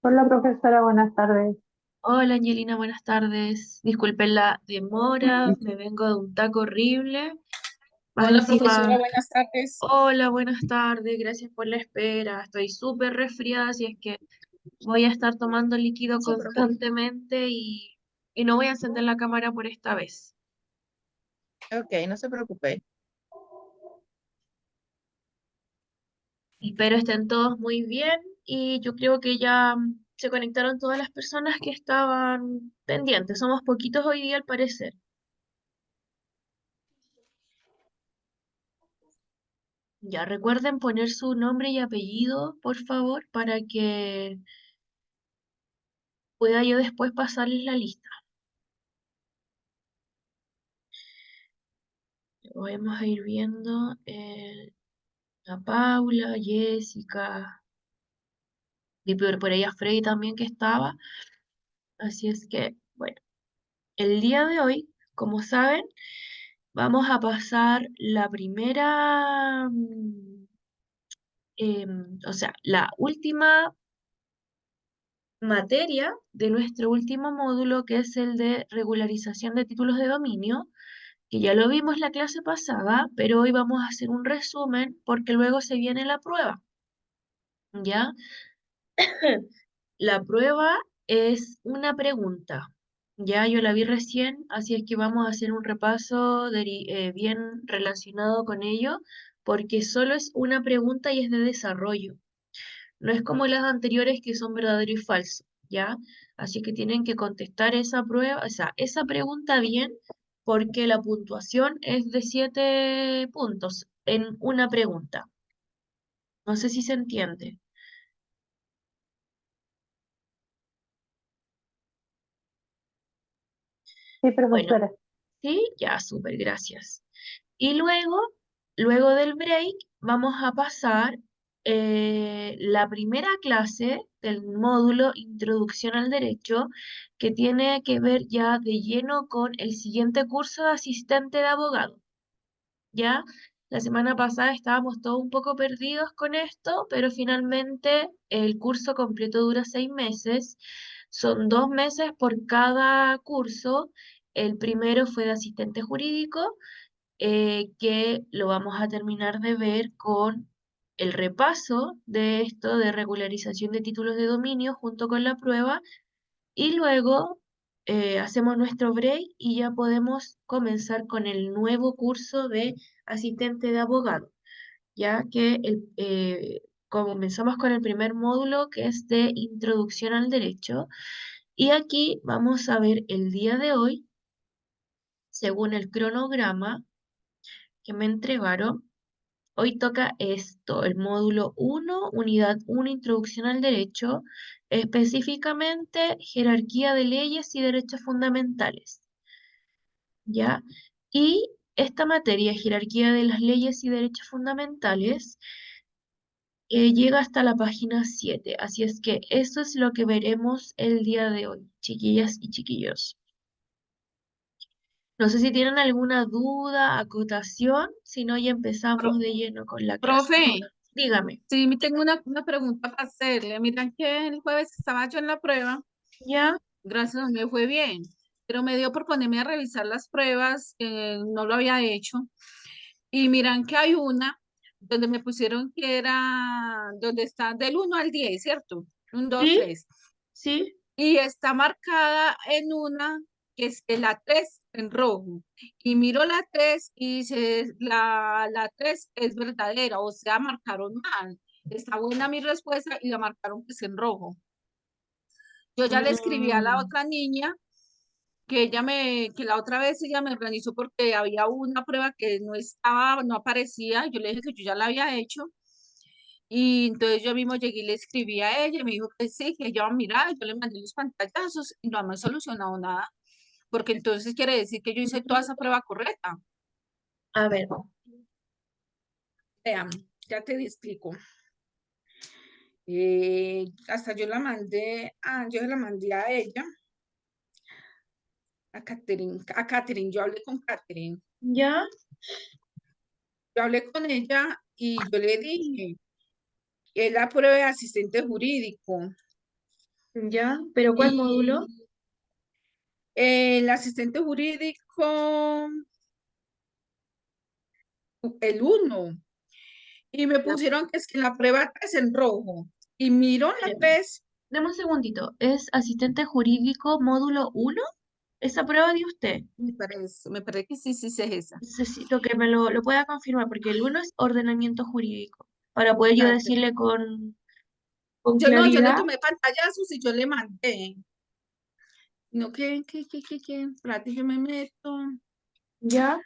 Hola profesora, buenas tardes. Hola Angelina, buenas tardes. Disculpen la demora, me vengo de un taco horrible. Más Hola, profesora, encima, buenas tardes. hola, buenas tardes, gracias por la espera. Estoy súper resfriada, así es que voy a estar tomando líquido No se preocupe. constantemente y no voy a encender la cámara por esta vez. Ok, no se preocupe. Espero estén todos muy bien y yo creo que ya se conectaron todas las personas que estaban pendientes. Somos poquitos hoy día al parecer. Ya recuerden poner su nombre y apellido, por favor, para que pueda yo después pasarles la lista. Vamos a ir viendo a Paula, Jessica, y por ahí a Freddy también que estaba. Así es que, bueno, el día de hoy, como saben, vamos a pasar la primera, o sea, la última materia de nuestro último módulo, que es el de regularización de títulos de dominio, que ya lo vimos la clase pasada, pero hoy vamos a hacer un resumen porque luego se viene la prueba, ¿ya? La prueba es una pregunta, ya yo la vi recién, así es que vamos a hacer un repaso bien relacionado con ello, porque solo es una pregunta y es de desarrollo. No es como las anteriores que son verdadero y falso, ¿ya? Así que tienen que contestar esa prueba, o sea, esa pregunta bien, porque la puntuación es de 7 puntos en una pregunta. No sé si se entiende. Sí, Bueno, profesora. sí, ya, súper, gracias. Y luego del break, vamos a pasar la primera clase del módulo Introducción al Derecho, que tiene que ver ya de lleno con el siguiente curso de asistente de abogado. ¿Ya? La semana pasada estábamos todos un poco perdidos con esto, pero finalmente el curso completo dura 6 meses. Son 2 meses por cada curso. El primero fue de asistente jurídico, que lo vamos a terminar de ver con el repaso de esto de regularización de títulos de dominio junto con la prueba y luego hacemos nuestro break y ya podemos comenzar con el nuevo curso de asistente de abogado, ya que comenzamos con el primer módulo que es de introducción al derecho. Y aquí vamos a ver el día de hoy, según el cronograma que me entregaron. Hoy toca esto, el módulo 1, unidad 1, Introducción al Derecho, específicamente jerarquía de leyes y derechos fundamentales, ¿ya? Y esta materia, jerarquía de las leyes y derechos fundamentales, llega hasta la página 7. Así es que eso es lo que veremos el día de hoy, chiquillas y chiquillos. No sé si tienen alguna duda, acotación, si no ya empezamos Pro- de lleno con la clase. profe, Dígame. sí, me tengo una pregunta para hacerle. Miran que el jueves estaba yo en la prueba, ¿Ya? gracias a Dios me fue bien, pero me dio por ponerme a revisar las pruebas, no lo había hecho, y miran que hay una donde me pusieron que era, donde está del 1 al 10, ¿cierto? Un, dos, Sí, tres. sí. Y está marcada en una que es la 3 en rojo. Y miro la 3 y dice, la 3 es verdadera, o sea, marcaron mal. Está buena mi respuesta y la marcaron pues en rojo. Yo ya le escribí a la Mm, otra niña que la otra vez ella me organizó porque había una prueba que no estaba, no aparecía. Yo le dije que yo ya la había hecho. Y entonces yo mismo llegué y le escribí a ella y me dijo que sí, que ella va a mirar, yo le mandé los pantallazos y no me ha solucionado nada, porque entonces quiere decir que yo hice toda esa prueba correcta. a ver, Vean, ya te explico. Hasta yo se la mandé a ella, a Catherine, yo hablé con Catherine, ¿ya? yo hablé con ella y yo le dije, es la prueba de asistente jurídico. ¿Ya? ¿Pero cuál módulo? Y el asistente jurídico, el uno. Y me Ya, pusieron que es que la prueba 3 en rojo. Y miro la espérame. 3. Dame un segundito. ¿Es asistente jurídico módulo uno? ¿Esa prueba de usted? Me parece que sí, sí, sí es esa. Necesito que me lo pueda confirmar, porque el uno es ordenamiento jurídico, para poder yo Espérate. decirle con Yo le claridad. tomé pantallazos y yo le mandé. No, que, espérate, yo me meto. ¿Ya?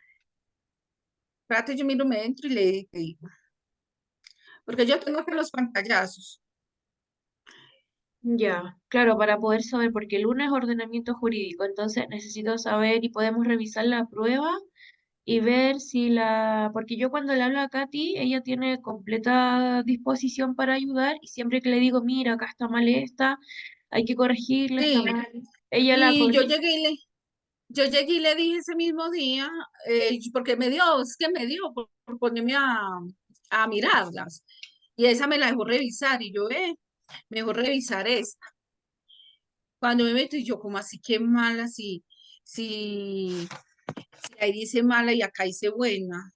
Espérate, yo miro, me entro y le digo. Porque yo tengo que los pantallazos. Ya, claro, para poder saber, porque el uno es ordenamiento jurídico, entonces necesito saber y podemos revisar la prueba y ver si porque yo cuando le hablo a Katy, ella tiene completa disposición para ayudar y siempre que le digo, mira, acá está mal esta, hay que corregirla, está Sí. mal, ella la Y yo corrige. llegué y le dije ese mismo día, porque es que me dio por ponerme a mirarlas. Y esa me la dejó revisar y yo, mejor revisar esta. Cuando me meto y yo, como así que mala, si ahí dice mala y acá dice buena.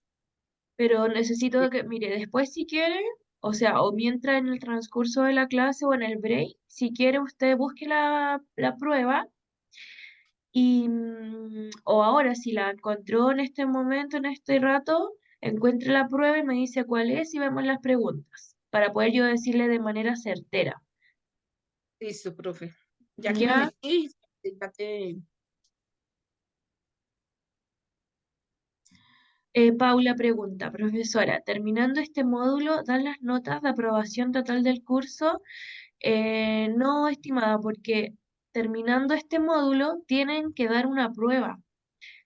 Pero necesito que, mire, después si quiere, o sea, o mientras en el transcurso de la clase o en el break, si quiere usted busque la prueba y, o ahora si la encontró en este momento, en este rato, encuentre la prueba y me dice cuál es y vemos las preguntas, para poder yo decirle de manera certera. Listo, profe. Ya que me ¿Ya? metí, ya te... Paula pregunta, profesora, terminando este módulo, ¿dan las notas de aprobación total del curso? No, estimada, porque terminando este módulo tienen que dar una prueba.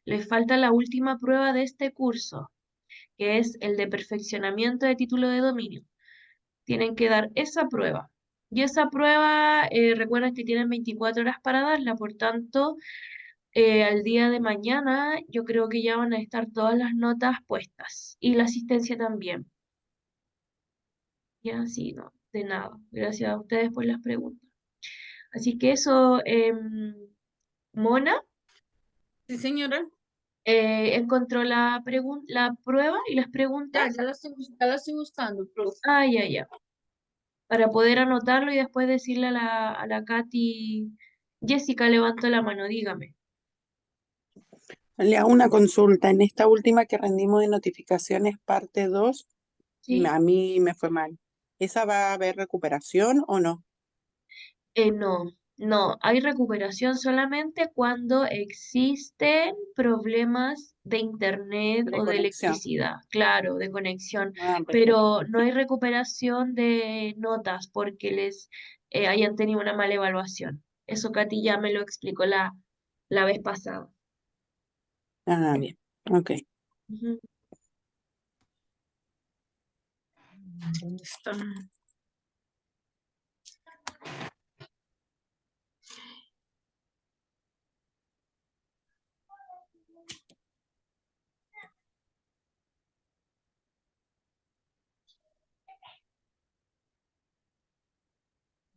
Les falta la última prueba de este curso, que es el de perfeccionamiento de título de dominio. Tienen que dar esa prueba. Y esa prueba, recuerden que tienen 24 horas para darla, por tanto, al día de mañana yo creo que ya van a estar todas las notas puestas y la asistencia también. Ya, sí, no, de nada. Gracias a ustedes por las preguntas. Así que eso, Mona Sí, señora. encontró la prueba y las Ya, preguntas. ya la estoy buscando, profe. Ah, ya, ya. Para poder anotarlo y después decirle a la Katy, Jessica levantó la mano, dígame. Le hago una consulta. En esta última que rendimos de notificaciones, parte 2, ¿Sí? a mí me fue mal. ¿Esa va a haber recuperación o no? No, no, hay recuperación solamente cuando existen problemas de internet De o de conexión. electricidad, claro, de conexión, Ah, perfecto. pero no hay recuperación de notas porque les hayan tenido una mala evaluación. Eso Katy ya me lo explicó la vez pasada. Ah, bien. Ok. Ujú. ¿Dónde está?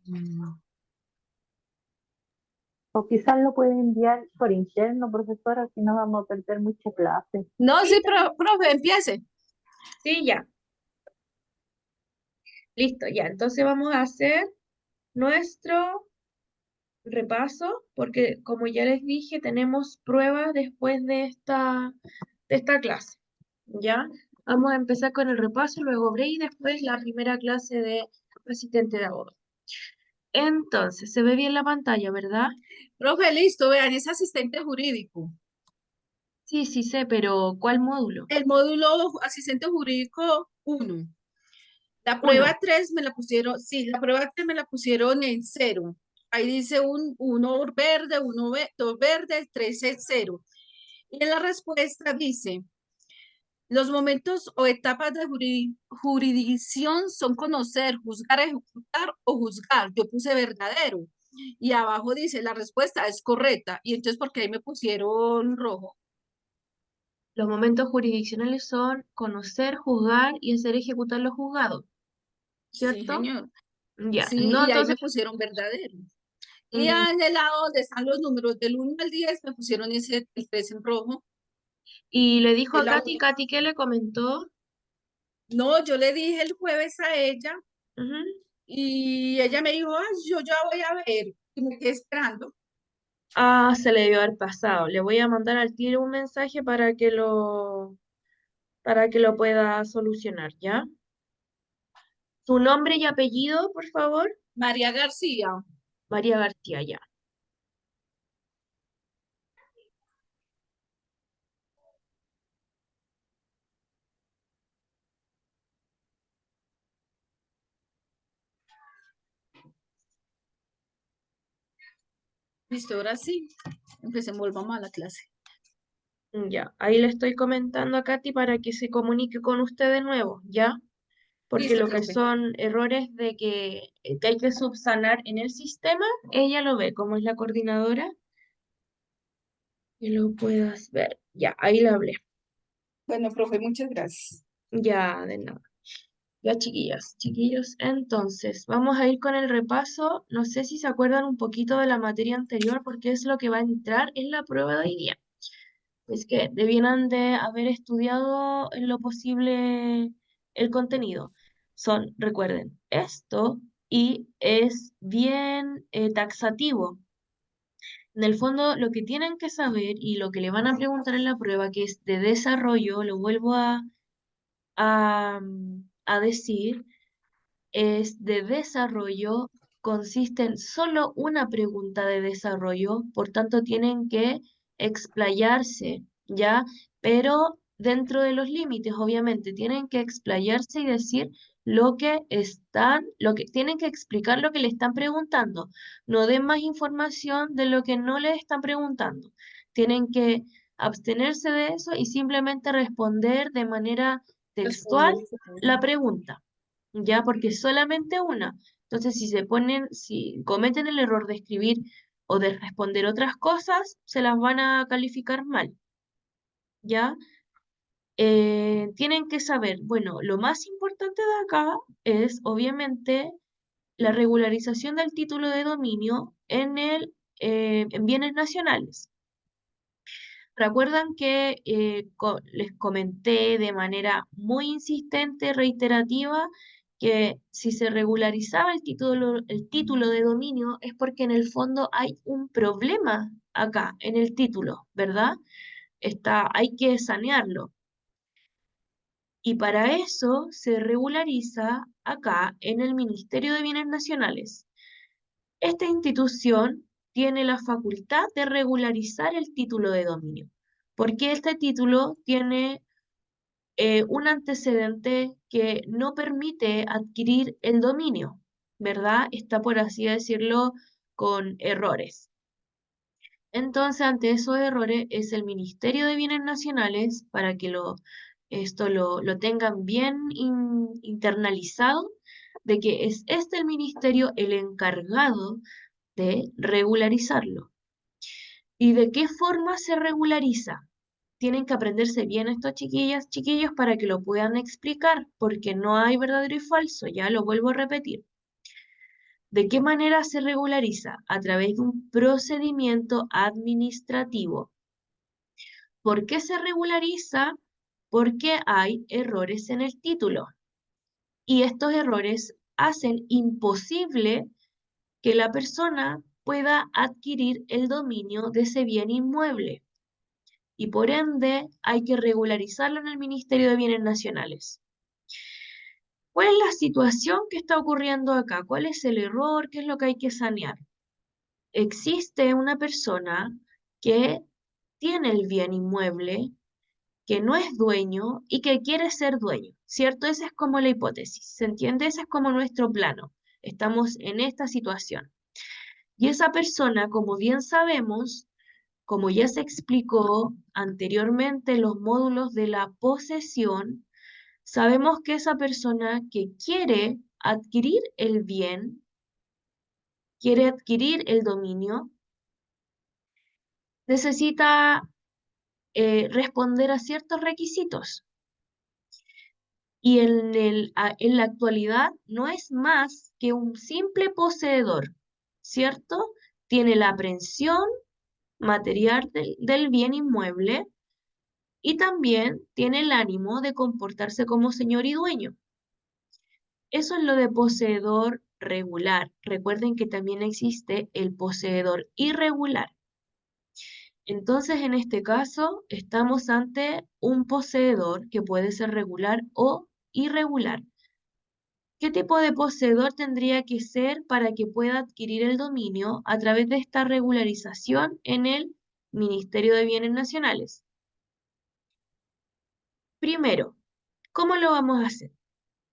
Mm. O quizás lo puede enviar por interno, profesora, si no vamos a perder mucha clase. No, Sí, sí, profe, empiece. sí, ya, listo, ya. Entonces vamos a hacer nuestro repaso, porque como ya les dije, tenemos pruebas después de esta clase. ¿Ya? Vamos a empezar con el repaso, luego break y después la primera clase de asistente de abogado. Entonces, se ve bien la pantalla, ¿verdad? Profe, listo, vean, es asistente jurídico. Sí, sí sé, pero ¿cuál módulo? El módulo asistente jurídico 1. La Uno. prueba 3 me la pusieron, sí, la prueba 3 me la pusieron en cero. Ahí dice uno verde, dos verdes, tres en cero. Y en la respuesta dice, los momentos o etapas de jurisdicción son conocer, juzgar, ejecutar o juzgar. Yo puse verdadero. Y abajo dice, la respuesta es correcta. Y entonces, ¿por qué ahí me pusieron rojo? Los momentos jurisdiccionales son conocer, juzgar y hacer ejecutar lo juzgado, Sí, ¿cierto? señor. Ya, Sí, no, y ahí me entonces, pusieron verdadero. Y Ujú. en el lado donde están los números del 1 al 10 me pusieron el 3 en rojo. Y le dijo Es a la Katy, única. Katy, ¿qué le comentó? No, yo le dije el jueves a ella Ujú. y ella me dijo, "Ay, yo ya voy a ver", y me quedé esperando. Ah, se le debió haber pasado. Le voy a mandar al tiro un mensaje para que lo pueda solucionar, ¿ya? Su nombre y apellido, por favor. María García. María García, ya. Listo, ahora sí. Empecemos, volvamos a la clase. Ya, ahí le estoy comentando a Katy para que se comunique con usted de nuevo, ¿ya? Porque Listo, lo que profe. son errores que hay que subsanar en el sistema, ella lo ve, como es la coordinadora, que lo puedas ver. Ya, ahí le hablé. Bueno, profe, muchas gracias. Ya, de nada. Ya, chiquillas, chiquillos, entonces, vamos a ir con el repaso. No sé si se acuerdan un poquito de la materia anterior, porque es lo que va a entrar en la prueba de hoy día. Es que debieran de haber estudiado en lo posible el contenido. Recuerden, esto y es bien taxativo. En el fondo, lo que tienen que saber y lo que le van a preguntar en la prueba, que es de desarrollo, lo vuelvo a decir, es de desarrollo, consiste en solo una pregunta de desarrollo, por tanto tienen que explayarse, ¿ya? Pero dentro de los límites, obviamente, tienen que explayarse y decir tienen que explicar lo que le están preguntando. No den más información de lo que no les están preguntando. Tienen que abstenerse de eso y simplemente responder de manera textual la pregunta. ¿Ya? Porque es solamente una. Entonces, si cometen el error de escribir o de responder otras cosas, se las van a calificar mal, ¿ya? Tienen que saber, bueno, lo más importante de acá es, obviamente, la regularización del título de dominio en bienes nacionales. ¿Recuerdan que les comenté de manera muy insistente, reiterativa, que si se regularizaba el título de dominio es porque en el fondo hay un problema acá en el título, ¿verdad? Hay que sanearlo. Y para eso se regulariza acá en el Ministerio de Bienes Nacionales. Esta institución tiene la facultad de regularizar el título de dominio, porque este título tiene un antecedente que no permite adquirir el dominio, ¿verdad? Está, por así decirlo, con errores. Entonces, ante esos errores, es el Ministerio de Bienes Nacionales, para que esto lo tengan bien internalizado, de que es este el ministerio el encargado de regularizarlo. ¿Y de qué forma se regulariza? Tienen que aprenderse bien estos chiquillas, chiquillos, para que lo puedan explicar, porque no hay verdadero y falso, ya lo vuelvo a repetir. ¿De qué manera se regulariza? A través de un procedimiento administrativo. ¿Por qué se regulariza? Porque hay errores en el título. Y estos errores hacen imposible que la persona pueda adquirir el dominio de ese bien inmueble. Y por ende hay que regularizarlo en el Ministerio de Bienes Nacionales. ¿Cuál es la situación que está ocurriendo acá? ¿Cuál es el error? ¿Qué es lo que hay que sanear? Existe una persona que tiene el bien inmueble, que no es dueño y que quiere ser dueño, ¿cierto? Esa es como la hipótesis, ¿se entiende? Ese es como nuestro plano. Estamos en esta situación. Y esa persona, como bien sabemos, como ya se explicó anteriormente en los módulos de la posesión, sabemos que esa persona que quiere adquirir el bien, quiere adquirir el dominio, necesita responder a ciertos requisitos. Y en la actualidad no es más que un simple poseedor, ¿cierto? tiene la aprehensión material del bien inmueble y también tiene el ánimo de comportarse como señor y dueño. Eso es lo de poseedor regular. Recuerden que también existe el poseedor irregular. Entonces, en este caso, estamos ante un poseedor que puede ser regular o irregular. ¿Qué tipo de poseedor tendría que ser para que pueda adquirir el dominio a través de esta regularización en el Ministerio de Bienes Nacionales? Primero, ¿cómo lo vamos a hacer?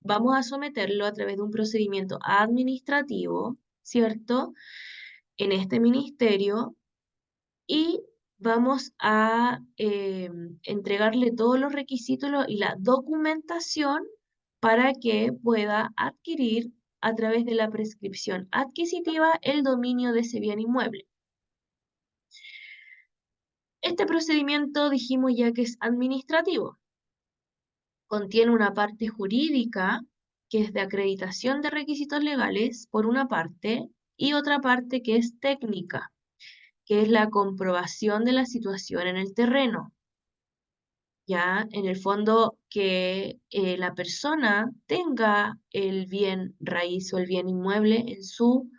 Vamos a someterlo a través de un procedimiento administrativo, ¿cierto? En este ministerio y vamos a entregarle todos los requisitos y la documentación para que pueda adquirir a través de la prescripción adquisitiva el dominio de ese bien inmueble. Este procedimiento dijimos ya que es administrativo. Contiene una parte jurídica que es de acreditación de requisitos legales, por una parte, y otra parte que es técnica, que es la comprobación de la situación en el terreno. Ya, en el fondo, que la persona tenga el bien raíz o el bien inmueble en su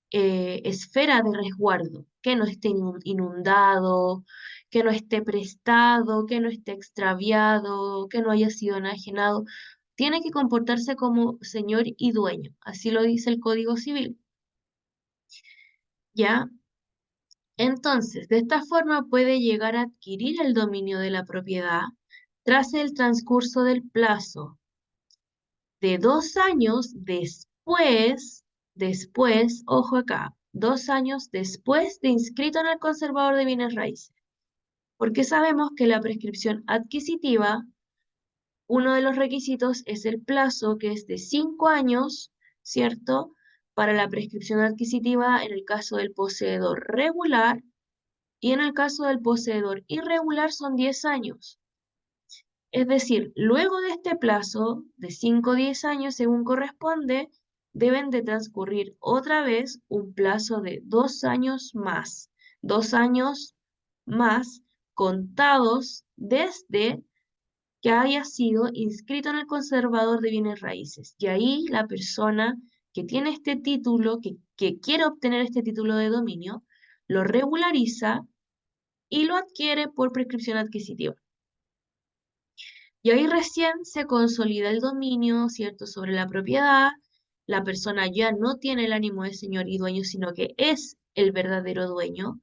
esfera de resguardo, que no esté inundado, que no esté prestado, que no esté extraviado, que no haya sido enajenado. Tiene que comportarse como señor y dueño, así lo dice el Código Civil. ¿Ya? Entonces, de esta forma puede llegar a adquirir el dominio de la propiedad tras el transcurso del plazo de 2 años después, ojo acá, 2 años después de inscrito en el conservador de bienes raíces. Porque sabemos que la prescripción adquisitiva, uno de los requisitos es el plazo, que es de 5 años, ¿cierto? Para la prescripción adquisitiva en el caso del poseedor regular y en el caso del poseedor irregular son 10 años. Es decir, luego de este plazo de 5 o 10 años, según corresponde, deben de transcurrir otra vez un plazo de 2 años más. 2 años más contados desde que haya sido inscrito en el conservador de bienes raíces. Y ahí la persona que tiene este título, que quiere obtener este título de dominio, lo regulariza y lo adquiere por prescripción adquisitiva. Y ahí recién se consolida el dominio, ¿cierto?, sobre la propiedad. La persona ya no tiene el ánimo de señor y dueño, sino que es el verdadero dueño.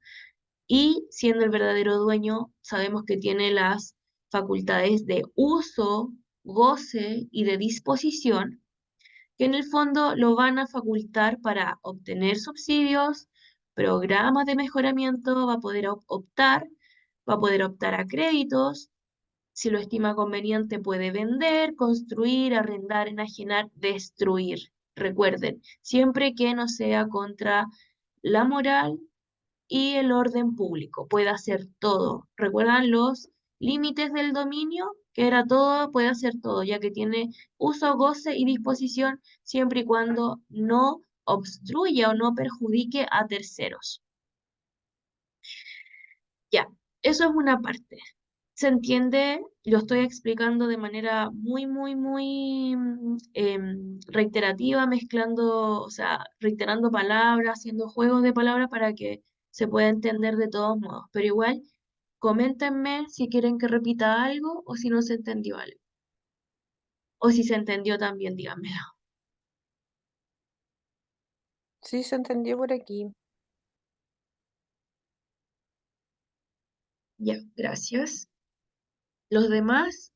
Y siendo el verdadero dueño, sabemos que tiene las facultades de uso, goce y de disposición, que en el fondo lo van a facultar para obtener subsidios, programas de mejoramiento, va a poder optar, va a poder optar a créditos. Si lo estima conveniente, puede vender, construir, arrendar, enajenar, destruir. Recuerden, siempre que no sea contra la moral y el orden público. Puede hacer todo. ¿Recuerdan los límites del dominio? Que era todo, puede hacer todo, ya que tiene uso, goce y disposición, siempre y cuando no obstruya o no perjudique a terceros. Ya, eso es una parte. ¿Se entiende? Lo estoy explicando de manera muy reiterativa, mezclando, o sea, reiterando palabras, haciendo juegos de palabras para que se pueda entender de todos modos. Pero igual, coméntenme si quieren que repita algo o si no se entendió algo. O si se entendió también, díganmelo. Sí, se entendió por aquí. Ya, gracias. Los demás,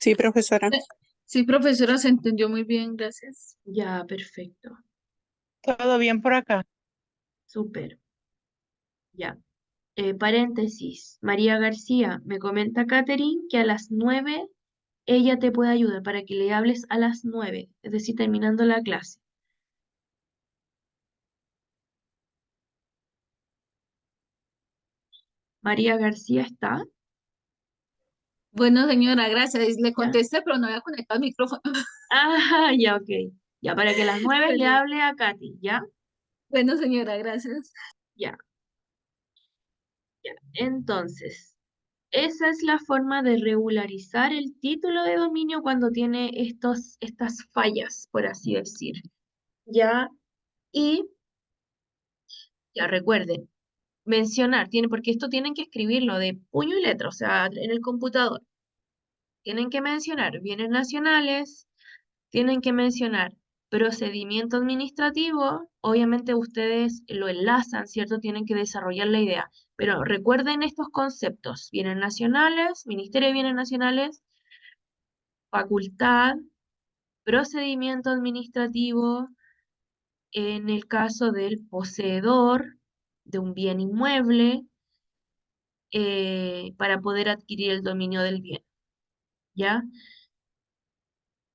Sí, profesora. Sí, profesora, se entendió muy bien, gracias. ya, perfecto. Todo bien por acá. Súper. Ya. Paréntesis, María García, me comenta Catherine que a las 9 ella te puede ayudar para que le hables a las 9, es decir, terminando la clase. María García está. Bueno, señora, gracias. Le ¿Ya? contesté, pero no había conectado el micrófono. Ah, ya, ok. Ya, para que las 9 le Bueno, hable a Katy, ¿ya? bueno, señora, gracias. Ya, ya. Entonces, esa es la forma de regularizar el título de dominio cuando tiene estas fallas, por así decir. ¿Ya? Y ya recuerden, mencionar, porque esto tienen que escribirlo de puño y letra, o sea, en el computador. Tienen que mencionar bienes nacionales, tienen que mencionar procedimiento administrativo, obviamente ustedes lo enlazan, ¿cierto? Tienen que desarrollar la idea, pero recuerden estos conceptos, bienes nacionales, Ministerio de Bienes Nacionales, facultad, procedimiento administrativo, en el caso del poseedor de un bien inmueble, para poder adquirir el dominio del bien, ¿ya?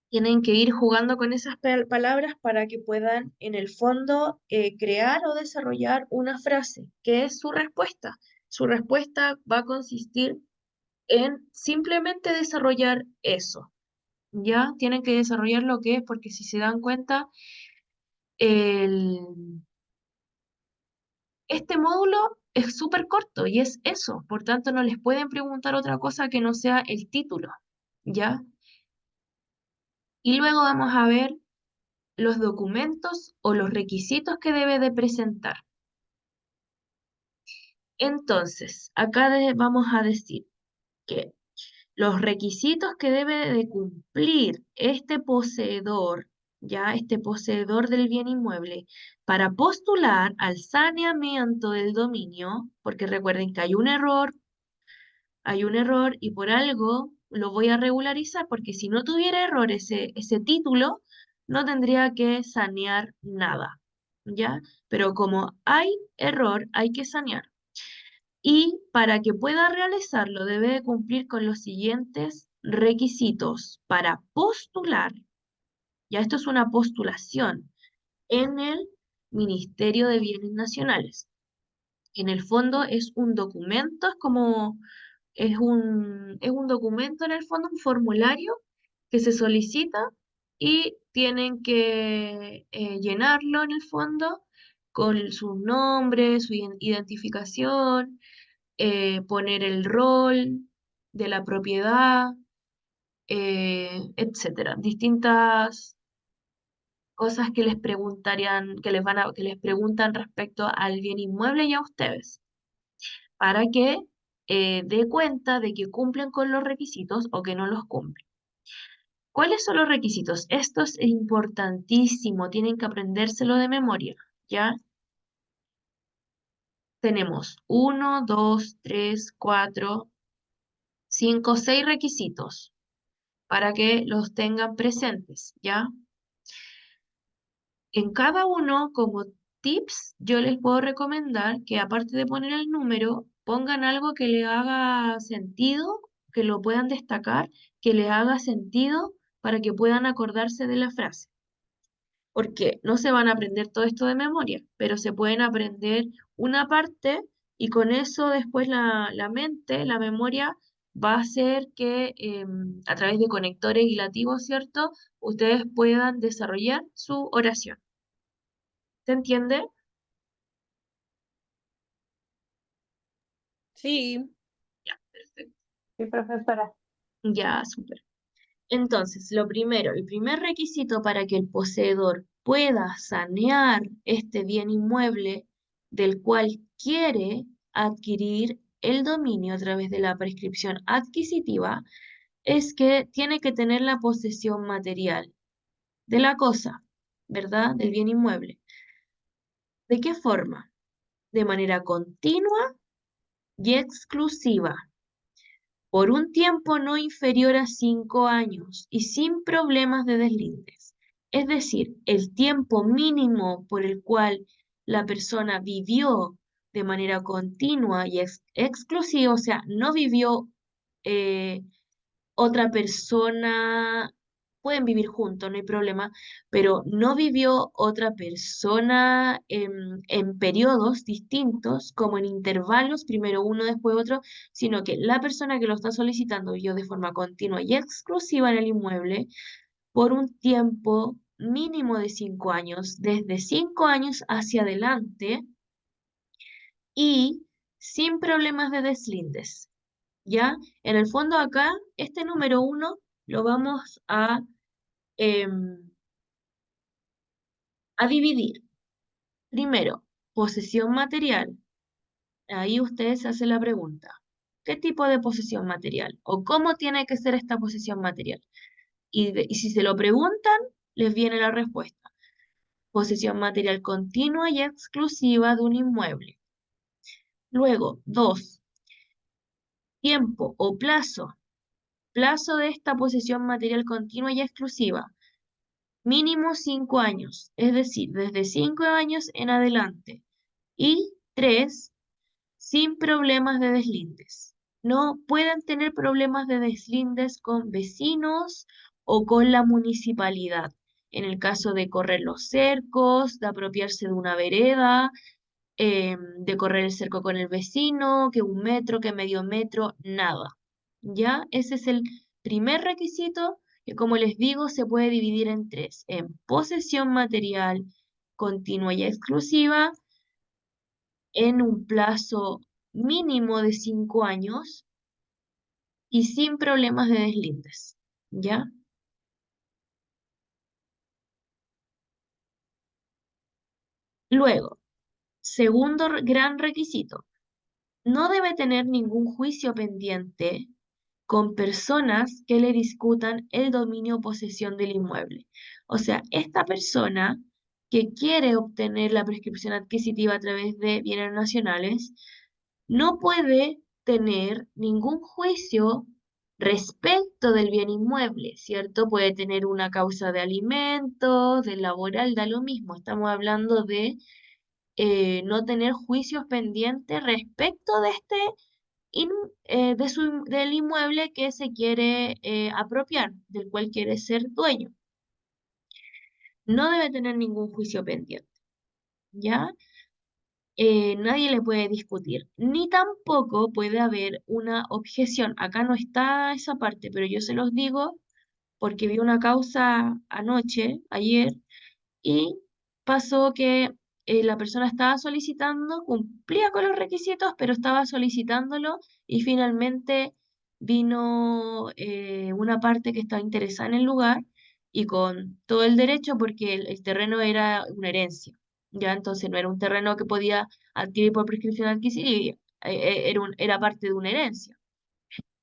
Tienen que ir jugando con esas palabras para que puedan, en el fondo, crear o desarrollar una frase, que es su respuesta. Su respuesta va a consistir en simplemente desarrollar eso, ¿ya? Tienen que desarrollar lo que es, porque si se dan cuenta, este módulo es súper corto y es eso, por tanto no les pueden preguntar otra cosa que no sea el título, ¿ya? Y luego vamos a ver los documentos o los requisitos que debe de presentar. Entonces, acá vamos a decir que los requisitos que debe de cumplir este poseedor, ya este poseedor del bien inmueble, para postular al saneamiento del dominio, porque recuerden que hay un error y por algo lo voy a regularizar, porque si no tuviera error ese título, no tendría que sanear nada, ¿ya? Pero como hay error, hay que sanear. Y para que pueda realizarlo, debe de cumplir con los siguientes requisitos para postular. Ya esto es una postulación en el Ministerio de Bienes Nacionales. En el fondo es un documento, es un documento en el fondo, un formulario que se solicita y tienen que llenarlo en el fondo con su nombre, su identificación, poner el rol de la propiedad, etcétera. Distintas cosas que les preguntarían, que les preguntan respecto al bien inmueble y a ustedes, para que dé cuenta de que cumplen con los requisitos o que no los cumplen. ¿Cuáles son los requisitos? Esto es importantísimo, tienen que aprendérselo de memoria, ¿ya? Tenemos 1, 2, 3, 4, 5, 6 requisitos para que los tengan presentes, ¿ya? En cada uno, como tips, yo les puedo recomendar que aparte de poner el número, pongan algo que le haga sentido, que lo puedan destacar, que les haga sentido para que puedan acordarse de la frase. Porque no se van a aprender todo esto de memoria, pero se pueden aprender una parte y con eso después la mente, la memoria, va a hacer que a través de conectores hilativos, ¿cierto? Ustedes puedan desarrollar su oración. ¿Se entiende? Sí. Ya, perfecto. Sí, profesora. Ya, súper. Entonces, lo primero, el primer requisito para que el poseedor pueda sanear este bien inmueble del cual quiere adquirir el dominio a través de la prescripción adquisitiva es que tiene que tener la posesión material de la cosa, ¿verdad? Del bien inmueble. ¿De qué forma? De manera continua y exclusiva, por un tiempo no inferior a 5 años y sin problemas de deslindes. Es decir, el tiempo mínimo por el cual la persona vivió de manera continua y exclusiva, o sea, no vivió eh, otra persona, pueden vivir juntos, no hay problema, pero no vivió otra persona en periodos distintos, como en intervalos, primero uno, después otro, sino que la persona que lo está solicitando vivió de forma continua y exclusiva en el inmueble por un tiempo mínimo de 5 años, desde 5 años hacia adelante y sin problemas de deslindes. ¿Ya? En el fondo acá, este número 1 lo vamos a dividir. Primero, posesión material. Ahí ustedes se hacen la pregunta. ¿Qué tipo de posesión material? ¿O cómo tiene que ser esta posesión material? Y si se lo preguntan, les viene la respuesta. Posesión material continua y exclusiva de un inmueble. Luego, 2. Tiempo o plazo. Plazo de esta posesión material continua y exclusiva. Mínimo 5 años, es decir, desde 5 años en adelante. Y 3. Sin problemas de deslindes. No pueden tener problemas de deslindes con vecinos o con la municipalidad. En el caso de correr los cercos, de apropiarse de una vereda, de correr el cerco con el vecino, que 1 metro, que medio metro, nada. ¿Ya? Ese es el primer requisito que, como les digo, se puede dividir en 3. En posesión material continua y exclusiva, en un plazo mínimo de 5 años y sin problemas de deslindes. ¿Ya? Luego, segundo gran requisito, no debe tener ningún juicio pendiente con personas que le discutan el dominio o posesión del inmueble. O sea, esta persona que quiere obtener la prescripción adquisitiva a través de bienes nacionales no puede tener ningún juicio respecto del bien inmueble, ¿cierto? Puede tener una causa de alimentos, de laboral, da lo mismo. Estamos hablando de no tener juicios pendientes respecto de del inmueble que se quiere apropiar, del cual quiere ser dueño. No debe tener ningún juicio pendiente, ¿ya? Nadie le puede discutir, ni tampoco puede haber una objeción. Acá no está esa parte, pero yo se los digo porque vi una causa ayer, y pasó que la persona estaba solicitando, cumplía con los requisitos, pero estaba solicitándolo y finalmente vino una parte que estaba interesada en el lugar y con todo el derecho porque el terreno era una herencia, ya entonces no era un terreno que podía adquirir por prescripción adquisitiva, era parte de una herencia.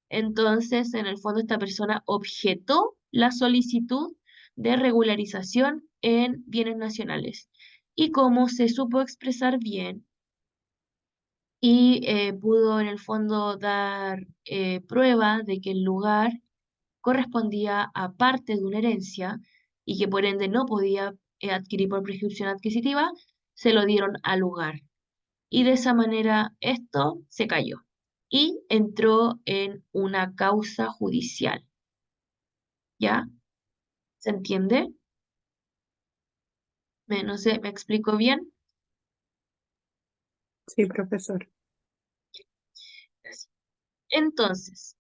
Entonces, en el fondo, esta persona objetó la solicitud de regularización en bienes nacionales. Y como se supo expresar bien y pudo en el fondo dar prueba de que el lugar correspondía a parte de una herencia y que por ende no podía adquirir por prescripción adquisitiva, se lo dieron al lugar. Y de esa manera esto se cayó y entró en una causa judicial. ¿Ya? ¿Se entiende? No sé, ¿me explico bien? Sí, profesor. Gracias. Entonces,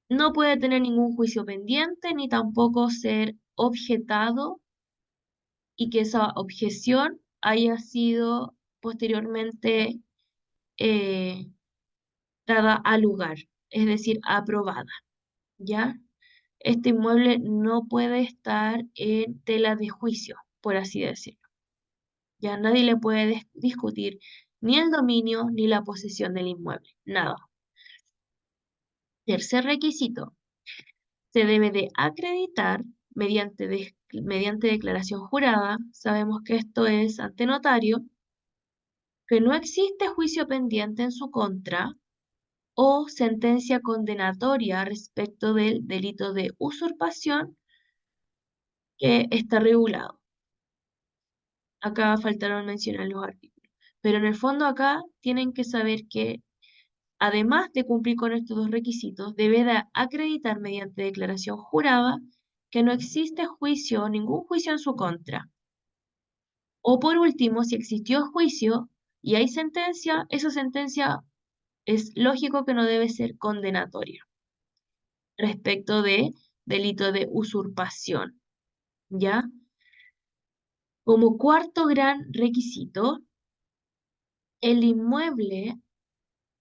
no puede tener ningún juicio pendiente ni tampoco ser objetado y que esa objeción haya sido posteriormente eh, dada al lugar, es decir, aprobada. ¿Ya? Este inmueble no puede estar en tela de juicio, por así decirlo. Ya nadie le puede discutir ni el dominio ni la posesión del inmueble, nada. Tercer requisito, se debe de acreditar mediante declaración jurada, sabemos que esto es ante notario, que no existe juicio pendiente en su contra o sentencia condenatoria respecto del delito de usurpación que está regulado. Acá faltaron mencionar los artículos. Pero en el fondo acá tienen que saber que, además de cumplir con estos 2 requisitos, debe de acreditar mediante declaración jurada que no existe juicio, ningún juicio en su contra. O por último, si existió juicio y hay sentencia, esa sentencia es lógico que no debe ser condenatoria respecto de delito de usurpación, ¿ya? Como cuarto gran requisito, el inmueble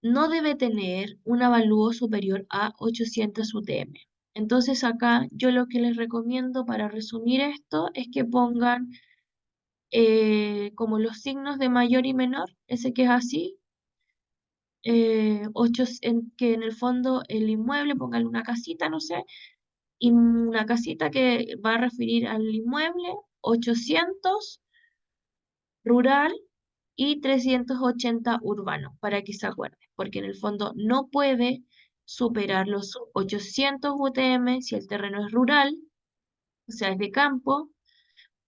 no debe tener un avalúo superior a 800 UTM. Entonces acá yo lo que les recomiendo para resumir esto es que pongan como los signos de mayor y menor, ese que es así, que en el fondo el inmueble, pongan una casita, no sé, y una casita que va a referir al inmueble, 800 rural y 380 urbano, para que se acuerden, porque en el fondo no puede superar los 800 UTM si el terreno es rural, o sea, es de campo,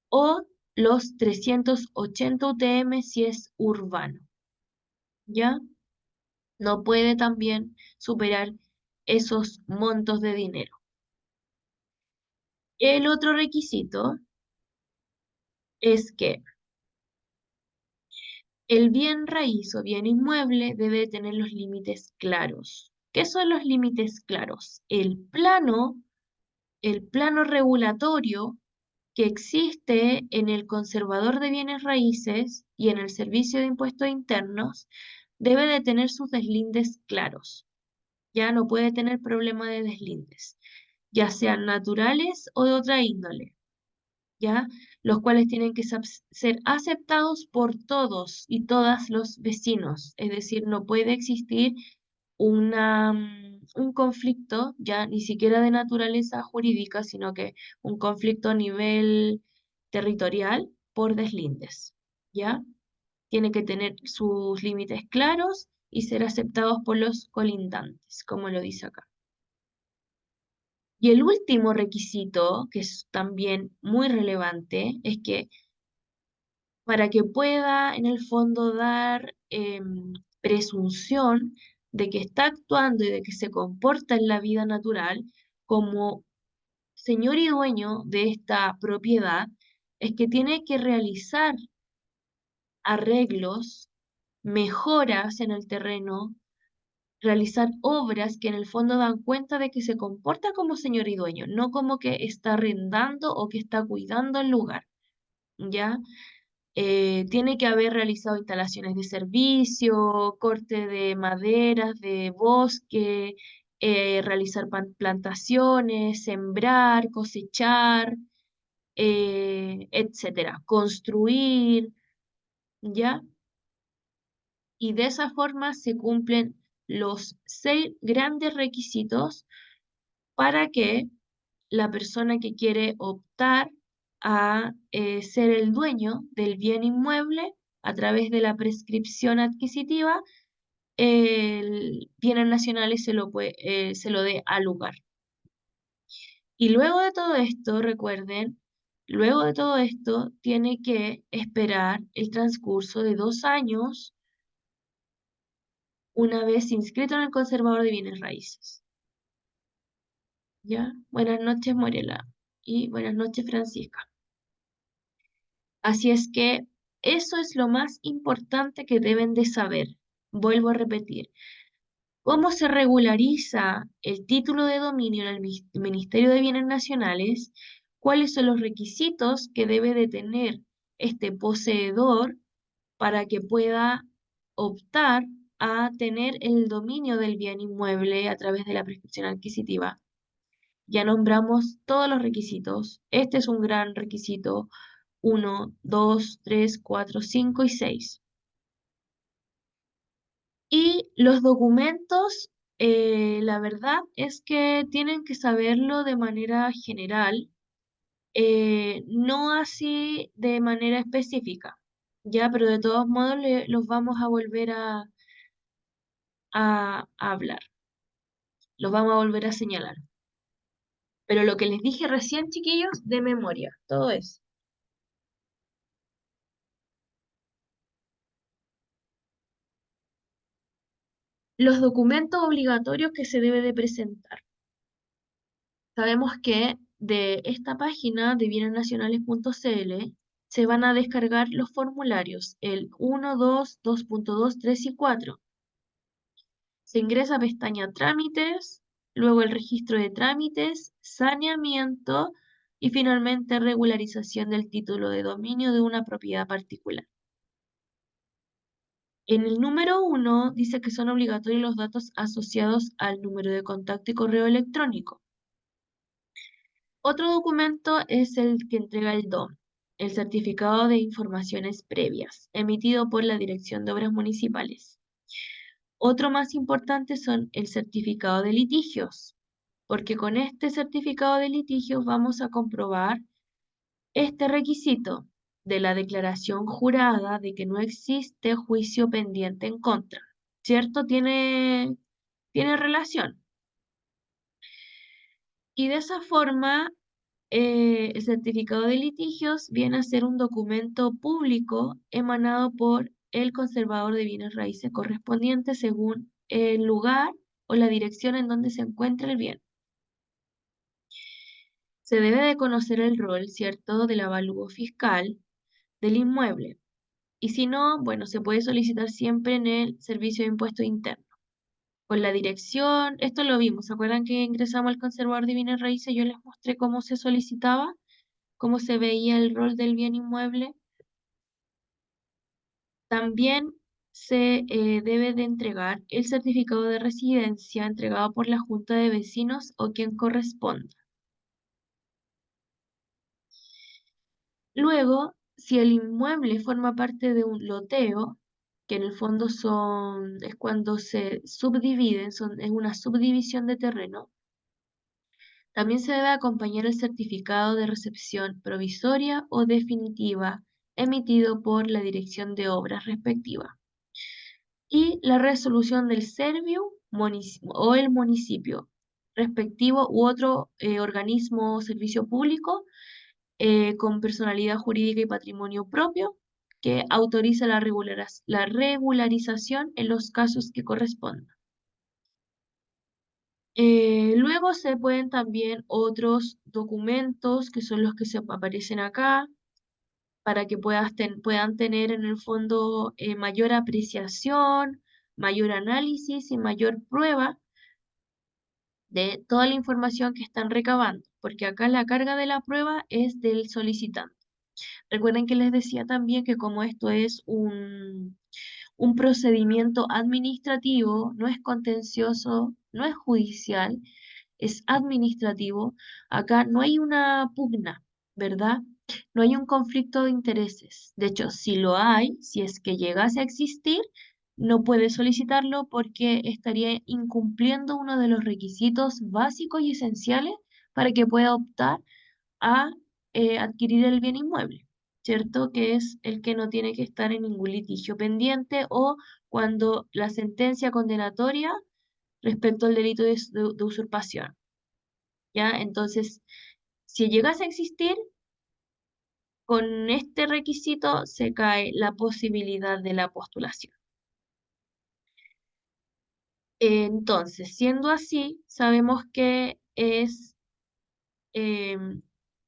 o los 380 UTM si es urbano, ¿ya? No puede también superar esos montos de dinero. El otro requisito es que el bien raíz o bien inmueble debe tener los límites claros. ¿Qué son los límites claros? El plano regulatorio que existe en el conservador de bienes raíces y en el servicio de impuestos internos debe de tener sus deslindes claros. Ya no puede tener problema de deslindes, ya sean naturales o de otra índole, ¿ya? Los cuales tienen que ser aceptados por todos y todas los vecinos. Es decir, no puede existir un conflicto, ya ni siquiera de naturaleza jurídica, sino que un conflicto a nivel territorial por deslindes, ¿ya? Tiene que tener sus límites claros y ser aceptados por los colindantes, como lo dice acá. Y el último requisito, que es también muy relevante, es que para que pueda en el fondo dar presunción de que está actuando y de que se comporta en la vida natural como señor y dueño de esta propiedad, es que tiene que realizar arreglos, mejoras en el terreno, realizar obras que en el fondo dan cuenta de que se comporta como señor y dueño, no como que está arrendando o que está cuidando el lugar, ¿ya? Tiene que haber realizado instalaciones de servicio, corte de maderas, de bosque, realizar plantaciones, sembrar, cosechar, etcétera, construir, ¿ya? Y de esa forma se cumplen los 6 grandes requisitos para que la persona que quiere optar a ser el dueño del bien inmueble a través de la prescripción adquisitiva, el bienes nacionales se lo dé al lugar. Y luego de todo esto, recuerden, luego de todo esto tiene que esperar el transcurso de 2 años una vez inscrito en el conservador de bienes raíces. ¿Ya? Buenas noches, Morela. Y buenas noches, Francisca. Así es que eso es lo más importante que deben de saber. Vuelvo a repetir. ¿Cómo se regulariza el título de dominio en el Ministerio de Bienes Nacionales? ¿Cuáles son los requisitos que debe de tener este poseedor para que pueda optar a tener el dominio del bien inmueble a través de la prescripción adquisitiva? Ya nombramos todos los requisitos. Este es un gran requisito. 1, 2, 3, 4, 5 y 6. Y los documentos, la verdad es que tienen que saberlo de manera general, no así de manera específica, ya, pero de todos modos los vamos a volver a hablar, los vamos a volver a señalar. Pero lo que les dije recién, chiquillos, de memoria, todo eso. Los documentos obligatorios que se debe de presentar. Sabemos que de esta página de bienesnacionales.cl se van a descargar los formularios, el 1, 2, 2.2, 3 y 4. Se ingresa a pestaña Trámites, luego el registro de trámites, saneamiento, Y finalmente, regularización del título de dominio de una propiedad particular. En el número 1 dice que son obligatorios los datos asociados al número de contacto y correo electrónico. Otro documento es el que entrega el DOM, el Certificado de Informaciones Previas, emitido por la Dirección de Obras Municipales. Otro más importante son el certificado de litigios, porque con este certificado de litigios vamos a comprobar este requisito de la declaración jurada de que no existe juicio pendiente en contra, ¿cierto? Tiene relación. Y de esa forma, el certificado de litigios viene a ser un documento público emanado por el conservador de bienes raíces correspondiente según el lugar o la dirección en donde se encuentra el bien. Se debe de conocer el rol, ¿cierto?, del avalúo fiscal del inmueble. Y si no, bueno, se puede solicitar siempre en el Servicio de Impuesto Interno. Con la dirección, esto lo vimos, ¿se acuerdan que ingresamos al conservador de bienes raíces? Yo les mostré cómo se solicitaba, cómo se veía el rol del bien inmueble. También se debe de entregar el certificado de residencia entregado por la Junta de Vecinos o quien corresponda. Luego, si el inmueble forma parte de un loteo, que en el fondo es cuando se subdividen, es una subdivisión de terreno, también se debe acompañar el certificado de recepción provisoria o definitiva emitido por la dirección de obras respectiva. Y la resolución del servio o el municipio respectivo u otro organismo o servicio público con personalidad jurídica y patrimonio propio que autoriza la regularización en los casos que correspondan. Luego se pueden también otros documentos que son los que se aparecen acá para que puedan tener en el fondo mayor apreciación, mayor análisis y mayor prueba de toda la información que están recabando, porque acá la carga de la prueba es del solicitante. Recuerden que les decía también que como esto es un procedimiento administrativo, no es contencioso, no es judicial, es administrativo, acá no hay una pugna, ¿verdad? No hay un conflicto de intereses. De hecho, si lo hay, si es que llegase a existir, no puede solicitarlo porque estaría incumpliendo uno de los requisitos básicos y esenciales para que pueda optar a adquirir el bien inmueble, ¿cierto? Que es el que no tiene que estar en ningún litigio pendiente o cuando la sentencia condenatoria respecto al delito de usurpación, ¿ya? Entonces, si llegase a existir, con este requisito se cae la posibilidad de la postulación. Entonces, siendo así, sabemos que es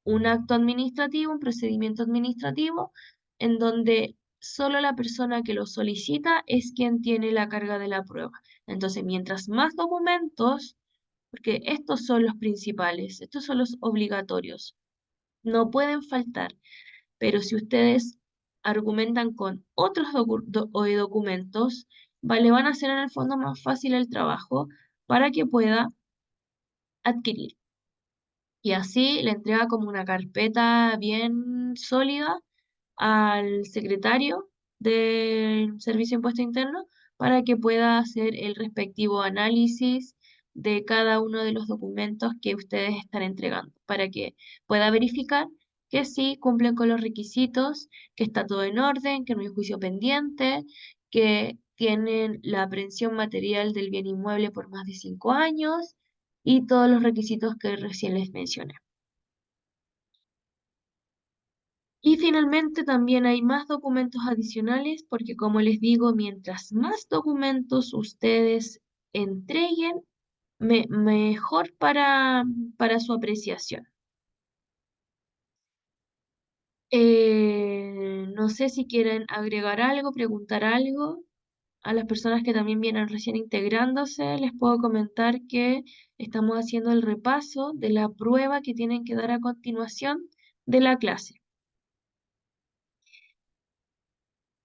un acto administrativo, un procedimiento administrativo, en donde solo la persona que lo solicita es quien tiene la carga de la prueba. Entonces, mientras más documentos, porque estos son los principales, estos son los obligatorios, no pueden faltar, pero si ustedes argumentan con otros documentos, le van a hacer en el fondo más fácil el trabajo para que pueda adquirir. Y así le entrega como una carpeta bien sólida al secretario del Servicio de Impuesto Interno para que pueda hacer el respectivo análisis de cada uno de los documentos que ustedes están entregando, para que pueda verificar que sí cumplen con los requisitos, que está todo en orden, que no hay juicio pendiente, que tienen la aprehensión material del bien inmueble por más de 5 años y todos los requisitos que recién les mencioné. Y finalmente también hay más documentos adicionales porque como les digo, mientras más documentos ustedes entreguen, mejor para su apreciación. No sé si quieren agregar algo, preguntar algo. A las personas que también vienen recién integrándose, les puedo comentar que estamos haciendo el repaso de la prueba que tienen que dar a continuación de la clase.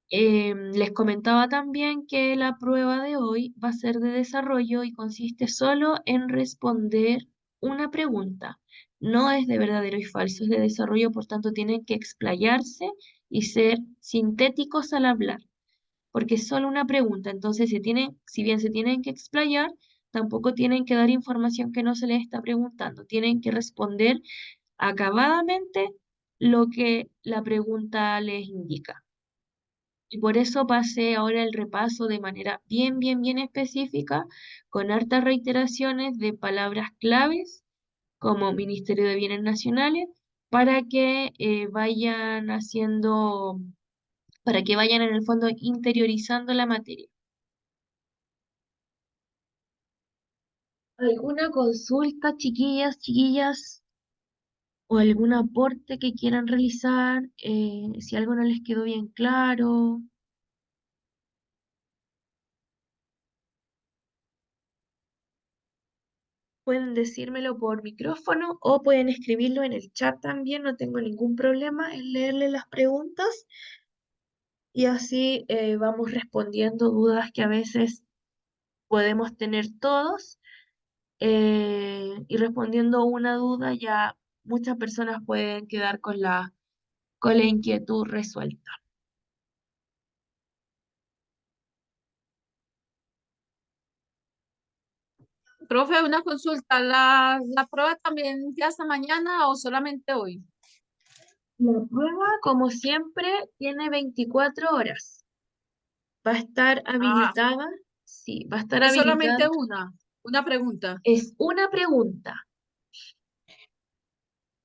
Les comentaba también que la prueba de hoy va a ser de desarrollo y consiste solo en responder una pregunta. No es de verdadero y falso, es de desarrollo, por tanto tienen que explayarse y ser sintéticos al hablar, porque es solo una pregunta. Entonces, si bien se tienen que explayar, tampoco tienen que dar información que no se les está preguntando. Tienen que responder acabadamente lo que la pregunta les indica. Y por eso pasé ahora el repaso de manera bien específica, con hartas reiteraciones de palabras claves como Ministerio de Bienes Nacionales, para que para que vayan en el fondo interiorizando la materia. ¿Alguna consulta, chiquillas, o algún aporte que quieran realizar? Si algo no les quedó bien claro. Pueden decírmelo por micrófono o pueden escribirlo en el chat también, no tengo ningún problema en leerle las preguntas y así vamos respondiendo dudas que a veces podemos tener todos, y respondiendo una duda ya muchas personas pueden quedar con la inquietud resuelta. Profe, una consulta, ¿la prueba también ya hasta mañana o solamente hoy? La prueba, como siempre, tiene 24 horas. Va a estar Ah, habilitada, sí, va a estar es habilitada. solamente una pregunta. Es una pregunta.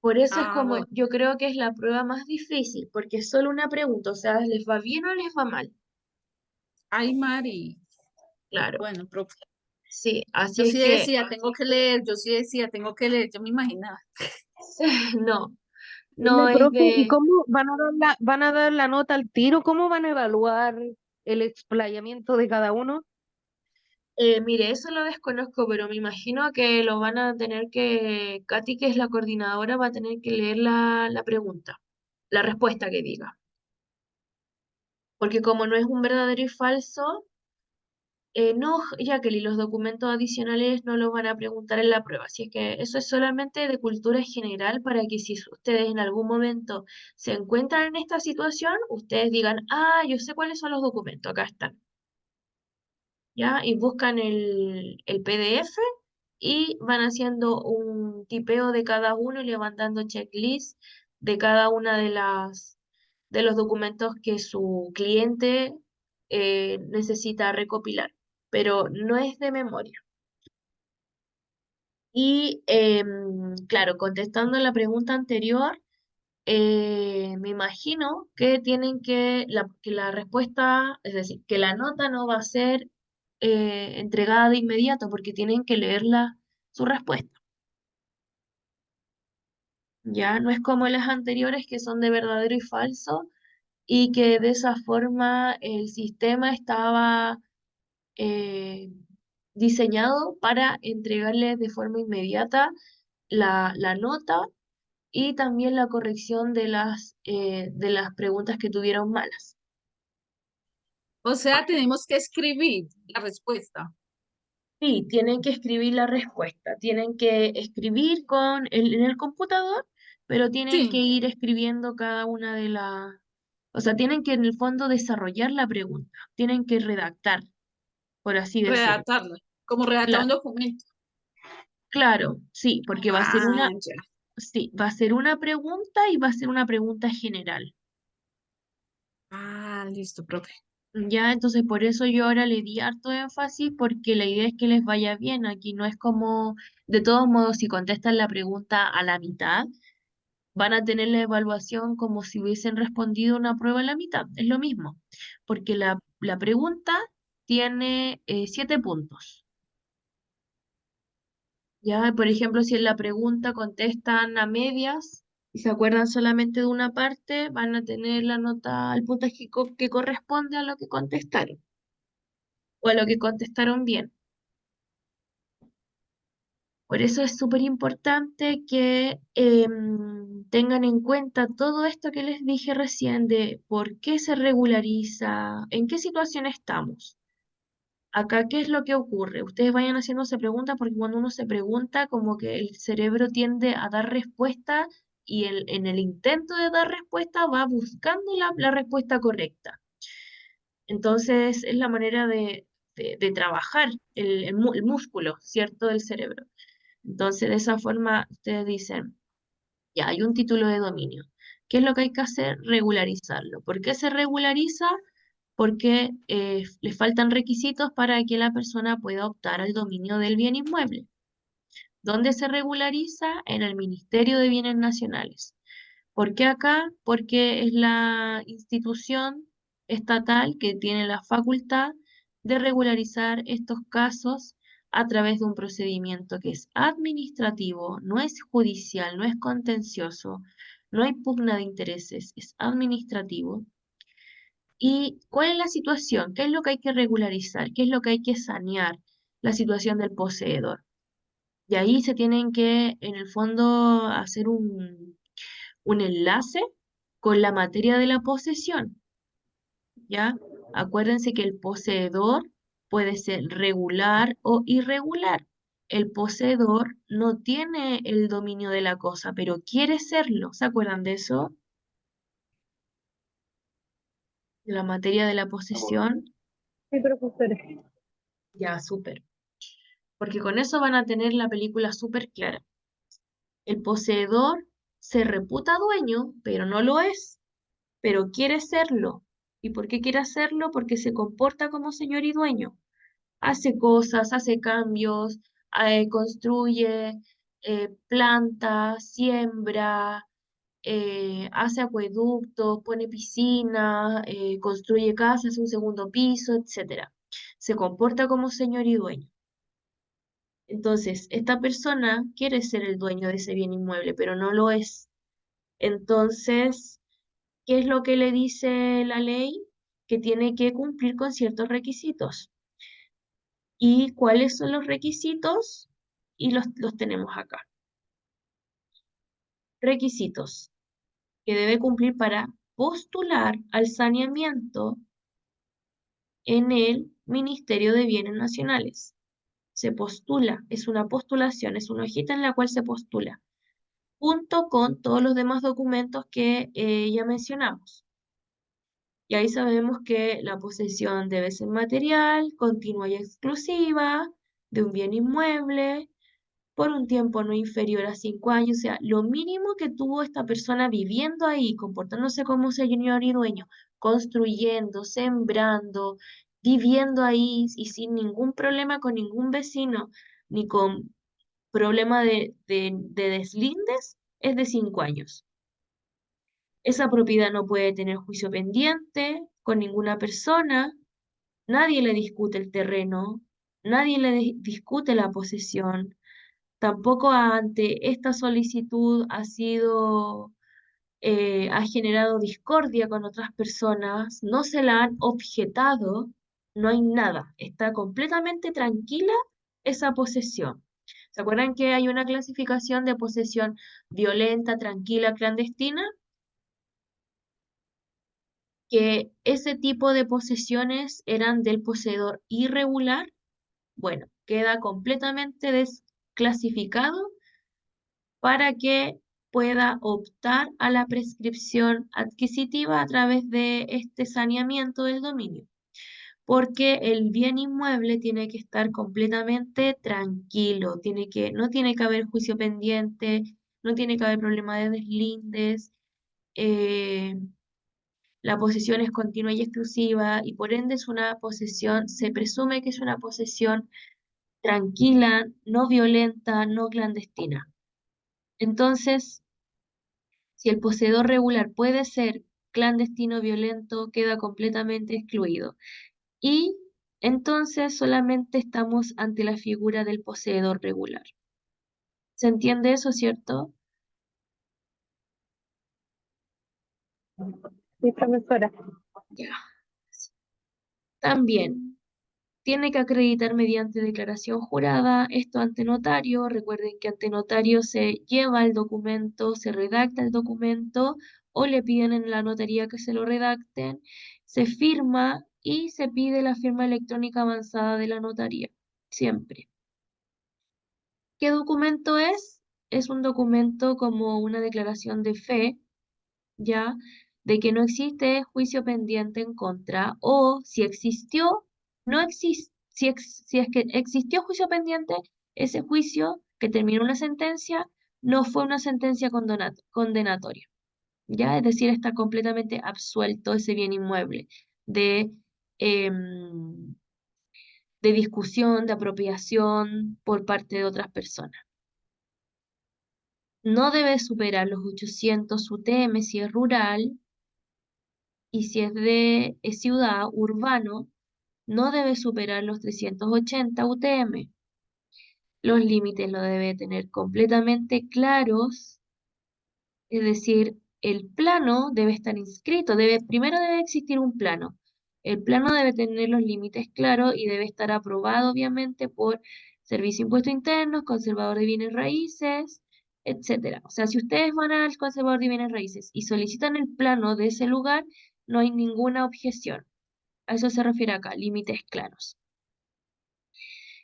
Por eso es Ah, como, bueno. yo creo que es la prueba más difícil, porque es solo una pregunta, o sea, ¿les va bien o les va mal? Ay, Mari. Claro, Bueno, profe. sí, así Yo es sí que, decía, tengo que leer, yo sí decía, tengo que leer, yo me imaginaba. no, Dile, no es profe, ¿y de, cómo van a dar la nota al tiro? ¿Cómo van a evaluar el explayamiento de cada uno? mire, eso lo desconozco, pero me imagino que lo van a tener que, Katy, que es la coordinadora, va a tener que leer la pregunta, la respuesta que diga, porque como no es un verdadero y falso. No, Jacqueline, los documentos adicionales no los van a preguntar en la prueba, así es que eso es solamente de cultura general para que si ustedes en algún momento se encuentran en esta situación, ustedes digan, ah, yo sé cuáles son los documentos, acá están, ¿ya? Y buscan el PDF y van haciendo un tipeo de cada uno y le van dando checklist de cada una de los documentos que su cliente necesita recopilar, pero no es de memoria. Y claro, contestando la pregunta anterior, me imagino que tienen que la respuesta, es decir, que la nota no va a ser entregada de inmediato porque tienen que leerla su respuesta. Ya no es como las anteriores que son de verdadero y falso y que de esa forma el sistema estaba eh, diseñado para entregarles de forma inmediata la nota y también la corrección de las preguntas que tuvieron malas. O sea, tenemos que escribir la respuesta. Sí, tienen que escribir la respuesta, tienen que escribir en el computador, pero tienen que Sí, ir escribiendo cada una de las, o sea, tienen que en el fondo desarrollar la pregunta, tienen que redactar, por así decirlo. redactarla, como redactar un Claro, documento. claro, sí, porque Ah, ya. sí, va a ser una pregunta y va a ser una pregunta general. Ah, listo, profe. Ya, entonces por eso yo ahora le di harto énfasis porque la idea es que les vaya bien. Aquí no es como, de todos modos, si contestan la pregunta a la mitad, van a tener la evaluación como si hubiesen respondido una prueba a la mitad. Es lo mismo, porque la pregunta tiene 7 puntos. Ya, por ejemplo, si en la pregunta contestan a medias y se acuerdan solamente de una parte, van a tener la nota, el puntaje que corresponde a lo que contestaron. o a lo que contestaron bien. Por eso es súper importante que tengan en cuenta todo esto que les dije recién de por qué se regulariza, en qué situación estamos. Acá, ¿qué es lo que ocurre? Ustedes vayan haciéndose preguntas porque cuando uno se pregunta, como que el cerebro tiende a dar respuesta y en el intento de dar respuesta va buscando la respuesta correcta. Entonces, es la manera de trabajar el músculo, ¿cierto? Del cerebro. Entonces, de esa forma, ustedes dicen, ya hay un título de dominio. ¿Qué es lo que hay que hacer? Regularizarlo. ¿Por qué se regulariza? Porque le faltan requisitos para que la persona pueda optar al dominio del bien inmueble. ¿Dónde se regulariza? En el Ministerio de Bienes Nacionales. ¿Por qué acá? Porque es la institución estatal que tiene la facultad de regularizar estos casos a través de un procedimiento que es administrativo, no es judicial, no es contencioso, no hay pugna de intereses, es administrativo. ¿Y cuál es la situación? ¿Qué es lo que hay que regularizar? ¿Qué es lo que hay que sanear? La situación del poseedor. Y ahí se tienen que, en el fondo, hacer un enlace con la materia de la posesión, ¿ya? Acuérdense que el poseedor puede ser regular o irregular. El poseedor no tiene el dominio de la cosa, pero quiere serlo. ¿Se acuerdan de eso? De la materia de la posesión. Sí, profesora. Ya, súper. Porque con eso van a tener la película súper clara. El poseedor se reputa dueño, pero no lo es, pero quiere serlo. ¿Y por qué quiere hacerlo? Porque se comporta como señor y dueño. Hace cosas, hace cambios, construye, planta, siembra, hace acueductos, pone piscina, construye casas, un segundo piso, etc. Se comporta como señor y dueño. Entonces, esta persona quiere ser el dueño de ese bien inmueble, pero no lo es. Entonces, ¿qué es lo que le dice la ley? Que tiene que cumplir con ciertos requisitos. ¿Y cuáles son los requisitos? Y los tenemos acá. Requisitos que debe cumplir para postular al saneamiento en el Ministerio de Bienes Nacionales. Se postula, es una postulación, es una hojita en la cual se postula, junto con todos los demás documentos que ya mencionamos. Y ahí sabemos que la posesión debe ser material, continua y exclusiva de un bien inmueble por un tiempo no inferior a 5 años. O sea, lo mínimo que tuvo esta persona viviendo ahí, comportándose como señor y dueño, construyendo, sembrando, viviendo ahí y sin ningún problema con ningún vecino, ni con problema de deslindes, es de 5 años. Esa propiedad no puede tener juicio pendiente con ninguna persona, nadie le discute el terreno, nadie le discute la posesión, tampoco ante esta solicitud ha generado discordia con otras personas, no se la han objetado, no hay nada, está completamente tranquila esa posesión. ¿Se acuerdan que hay una clasificación de posesión violenta, tranquila, clandestina? Que ese tipo de posesiones eran del poseedor irregular. Bueno, queda completamente desclasificado para que pueda optar a la prescripción adquisitiva a través de este saneamiento del dominio, porque el bien inmueble tiene que estar completamente tranquilo, no tiene que haber juicio pendiente, no tiene que haber problema de deslindes, eh, la posesión es continua y exclusiva y por ende es una posesión, se presume que es una posesión tranquila, no violenta, no clandestina. Entonces, si el poseedor regular puede ser clandestino violento, queda completamente excluido. Y entonces solamente estamos ante la figura del poseedor regular. ¿Se entiende eso, cierto? Sí, profesora. Ya. También, tiene que acreditar mediante declaración jurada, esto ante notario. Recuerden que ante notario se lleva el documento, se redacta el documento o le piden en la notaría que se lo redacten, se firma y se pide la firma electrónica avanzada de la notaría, siempre. ¿Qué documento es? Es un documento como una declaración de fe, ¿ya? De que no existe juicio pendiente en contra, o si existió, no existe, si es que existió juicio pendiente, ese juicio que terminó una sentencia no fue una sentencia condenatoria, ¿ya? Es decir, está completamente absuelto ese bien inmueble de, em, de discusión, de apropiación por parte de otras personas. No debe superar los 800 UTM si es rural, y si es de ciudad, urbano, no debe superar los 380 UTM. Los límites lo debe tener completamente claros, es decir, el plano debe estar inscrito, primero debe existir un plano. El plano debe tener los límites claros y debe estar aprobado, obviamente, por Servicio de Impuestos Internos, Conservador de Bienes Raíces, etcétera. O sea, si ustedes van al Conservador de Bienes Raíces y solicitan el plano de ese lugar, no hay ninguna objeción. A eso se refiere acá, límites claros,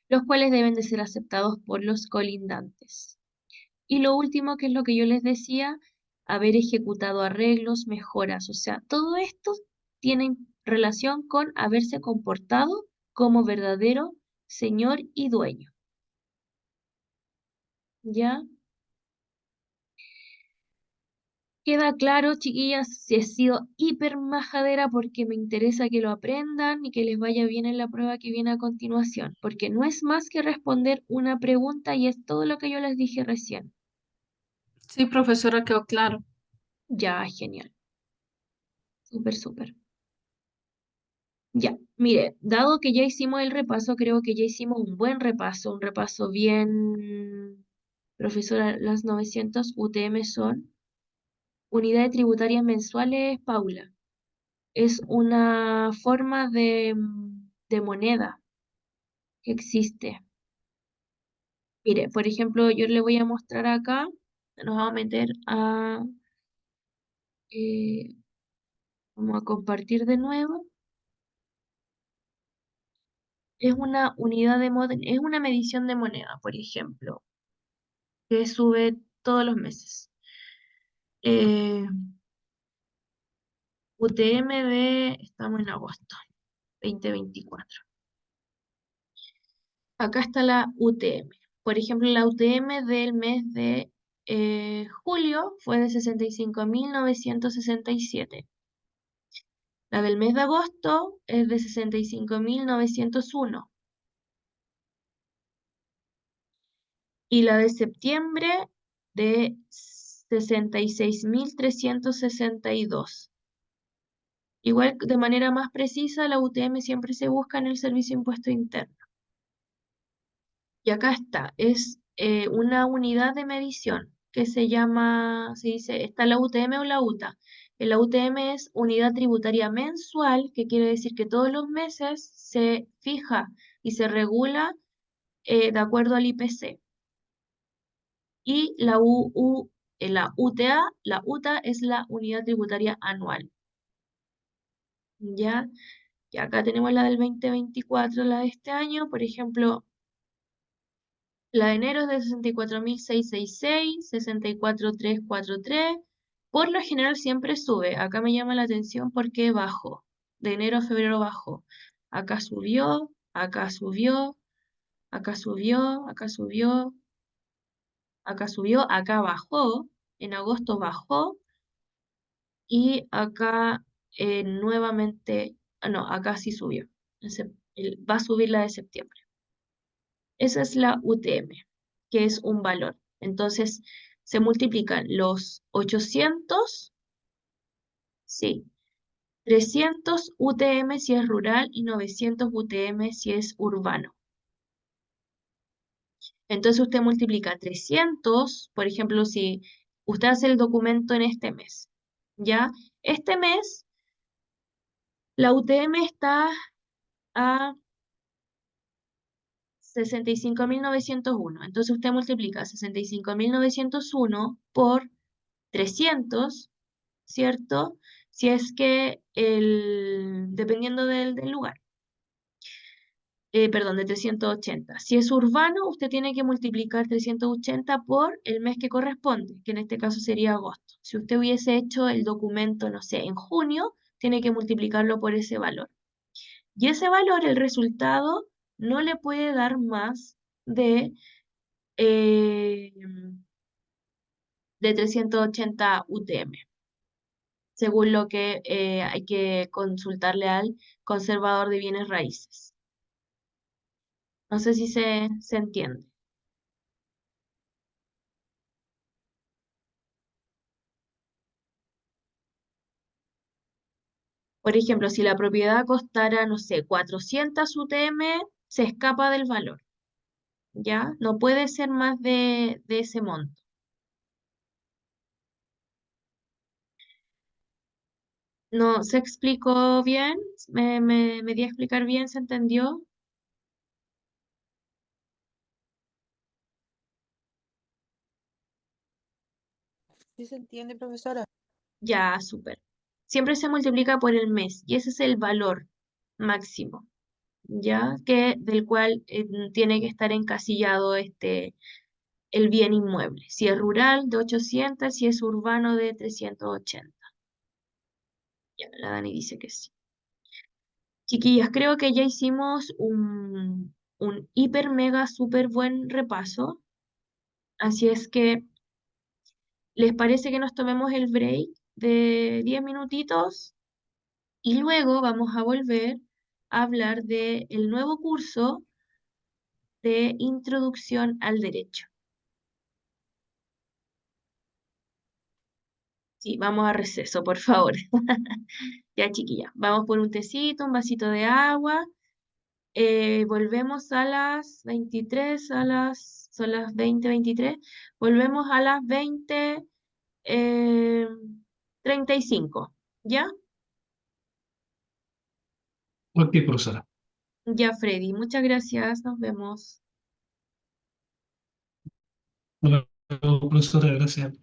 los cuales deben de ser aceptados por los colindantes. Y lo último, que es lo que yo les decía, haber ejecutado arreglos, mejoras, o sea, todo esto tiene relación con haberse comportado como verdadero señor y dueño. ¿Ya? Queda claro, chiquillas, si he sido hiper majadera porque me interesa que lo aprendan y que les vaya bien en la prueba que viene a continuación, porque no es más que responder una pregunta y es todo lo que yo les dije recién. Sí, profesora, quedó claro. Ya, genial. Súper, súper. Ya, mire, dado que ya hicimos el repaso, creo que ya hicimos un buen repaso, un repaso bien, profesora, las 900 UTM son unidades tributarias mensuales, Paula. Es una forma de moneda que existe. Mire, por ejemplo, yo le voy a mostrar acá, nos vamos a meter eh, vamos a compartir de nuevo. Es una unidad de moneda, es una medición de moneda, por ejemplo, que sube todos los meses. UTM estamos en agosto 2024. Acá está la UTM. Por ejemplo, la UTM del mes de julio fue de 65.967. La del mes de agosto es de 65.901. Y la de septiembre de 66.362. Igual, de manera más precisa, la UTM siempre se busca en el Servicio de Impuesto Interno. Y acá está, es una unidad de medición que se llama, se dice, está la UTM o la UTA. La UTM es unidad tributaria mensual, que quiere decir que todos los meses se fija y se regula de acuerdo al IPC. Y la la UTA, la UTA es la unidad tributaria anual. ¿Ya? Y acá tenemos la del 2024, la de este año, por ejemplo. La de enero es de 64.666, 64.343. Por lo general siempre sube. Acá me llama la atención porque bajó. De enero a febrero bajó. Acá subió, acá subió, acá subió, acá subió, acá subió, acá bajó. En agosto bajó. Y acá nuevamente, no, acá sí subió. Va a subir la de septiembre. Esa es la UTM, que es un valor. Entonces, se multiplican los 800, sí, 300 UTM si es rural y 900 UTM si es urbano. Entonces, usted multiplica 300, por ejemplo, si usted hace el documento en este mes, ¿ya? Este mes, la UTM está a 65.901. Entonces usted multiplica 65.901 por 300, ¿cierto? Si es que dependiendo del lugar, perdón, de 380. Si es urbano, usted tiene que multiplicar 380 por el mes que corresponde, que en este caso sería agosto. Si usted hubiese hecho el documento, no sé, en junio, tiene que multiplicarlo por ese valor. Y ese valor, el resultado, no le puede dar más de, eh, de 380 UTM, según lo que hay que consultarle al conservador de bienes raíces. No sé si se entiende. Por ejemplo, si la propiedad costara, no sé, 400 UTM, se escapa del valor, ¿ya? No puede ser más de ese monto. ¿No se explicó bien? ¿Me di a explicar bien? ¿Se entendió? ¿Sí se entiende, profesora? Ya, súper. Siempre se multiplica por el mes y ese es el valor máximo, ¿ya? Del cual tiene que estar encasillado el bien inmueble. Si es rural, de 800, si es urbano, de 380. Ya, la Dani dice que sí. Chiquillas, creo que ya hicimos un hiper, mega, súper buen repaso. Así es que, ¿les parece que nos tomemos el break de 10 minutitos? Y luego vamos a volver a hablar del nuevo curso de Introducción al Derecho. Sí, vamos a receso, por favor. Ya, chiquilla, vamos por un tecito, un vasito de agua. Volvemos a las 23, son las 20:23. Volvemos a las 20:35. ¿Ya? Ok, profesora. Ya, Freddy. Muchas gracias. Nos vemos. Bueno, profesora, gracias.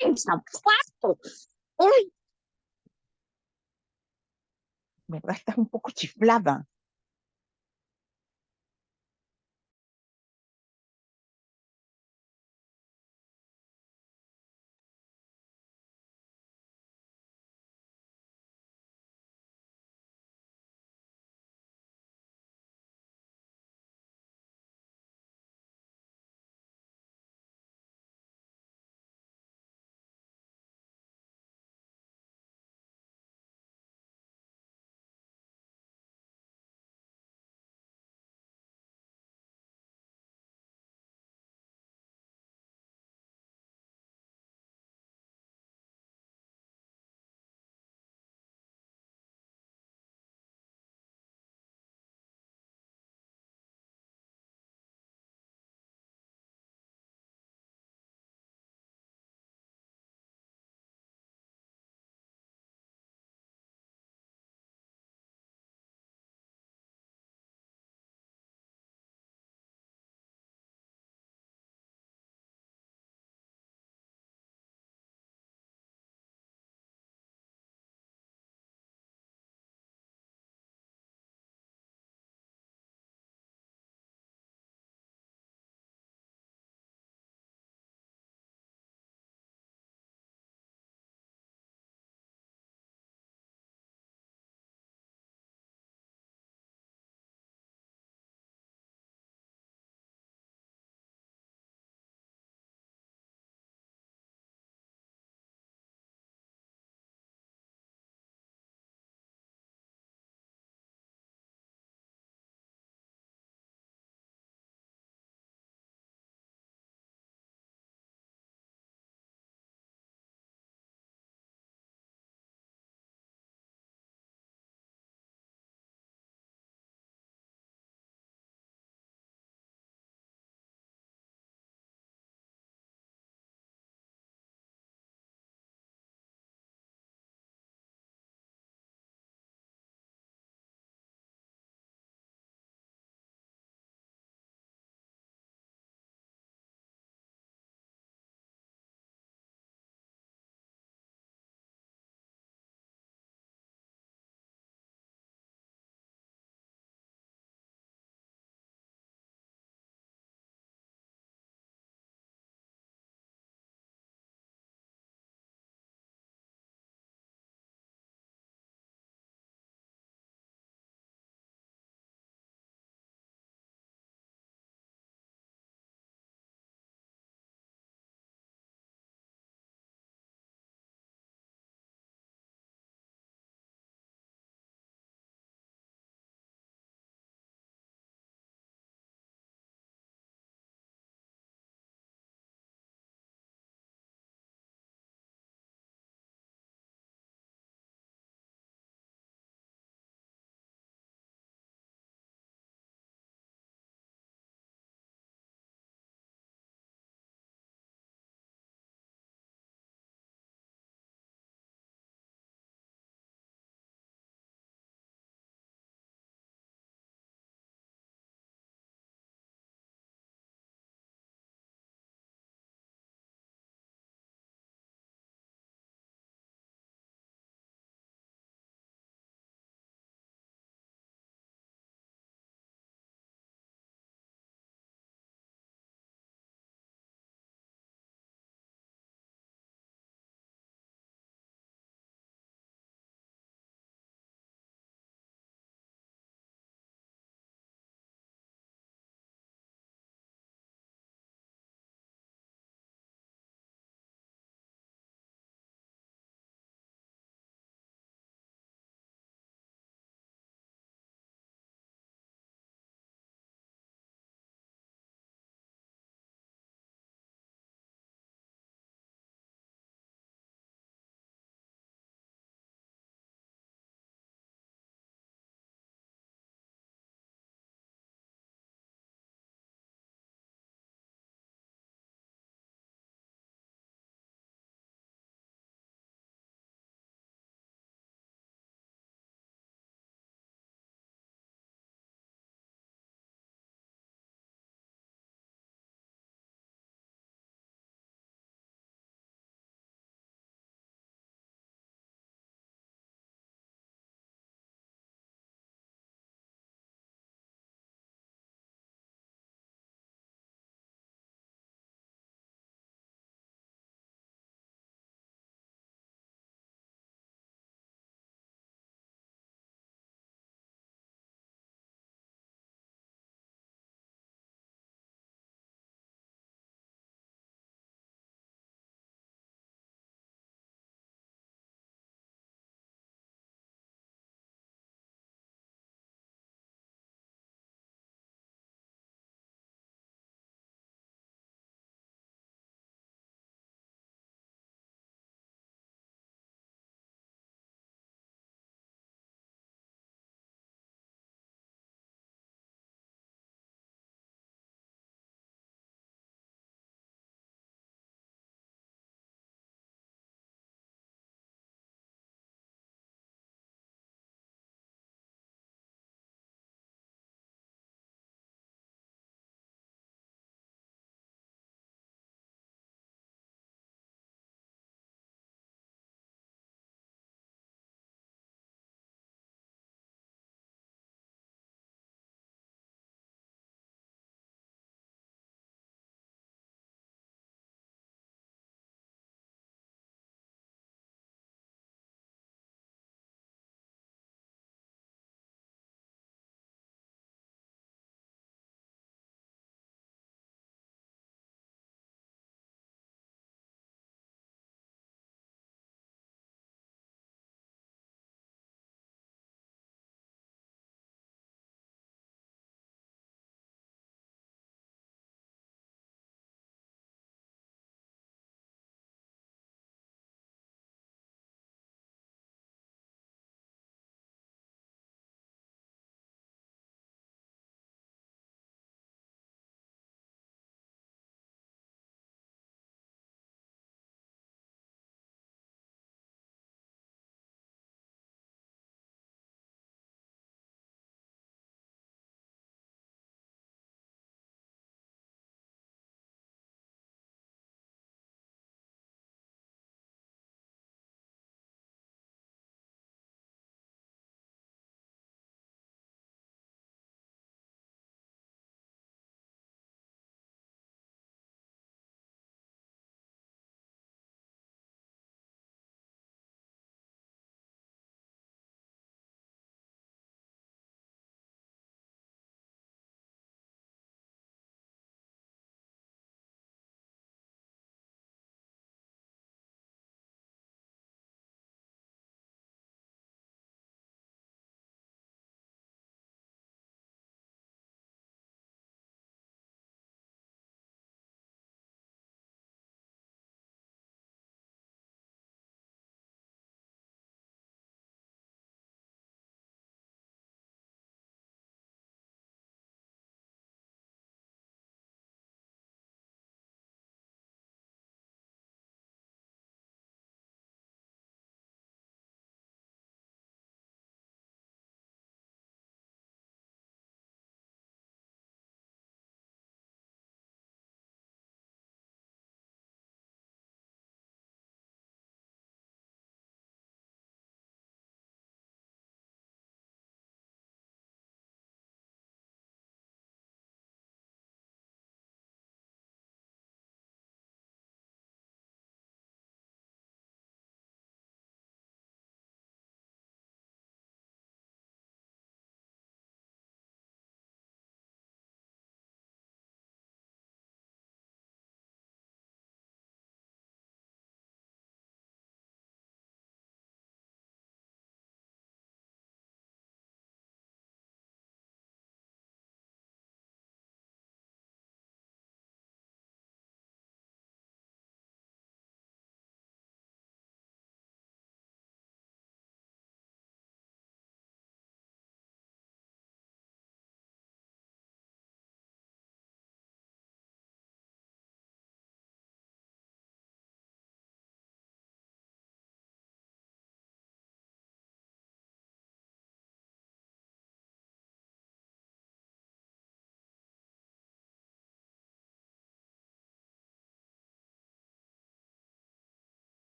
¡El zapato! ¡Uy! ¿Verdad? Estás un poco chiflada.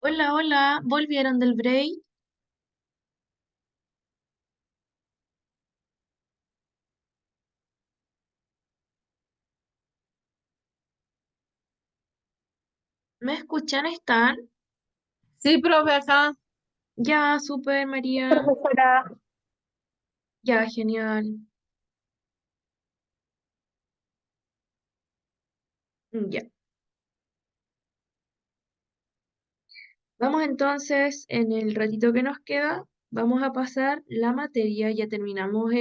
Hola, hola, ¿volvieron del break? ¿Me escuchan? ¿Están? Sí, profe, acá. Ya, súper, María. Profesora, Ya, genial. Ya. Vamos entonces, en el ratito que nos queda, vamos a pasar la materia. Ya terminamos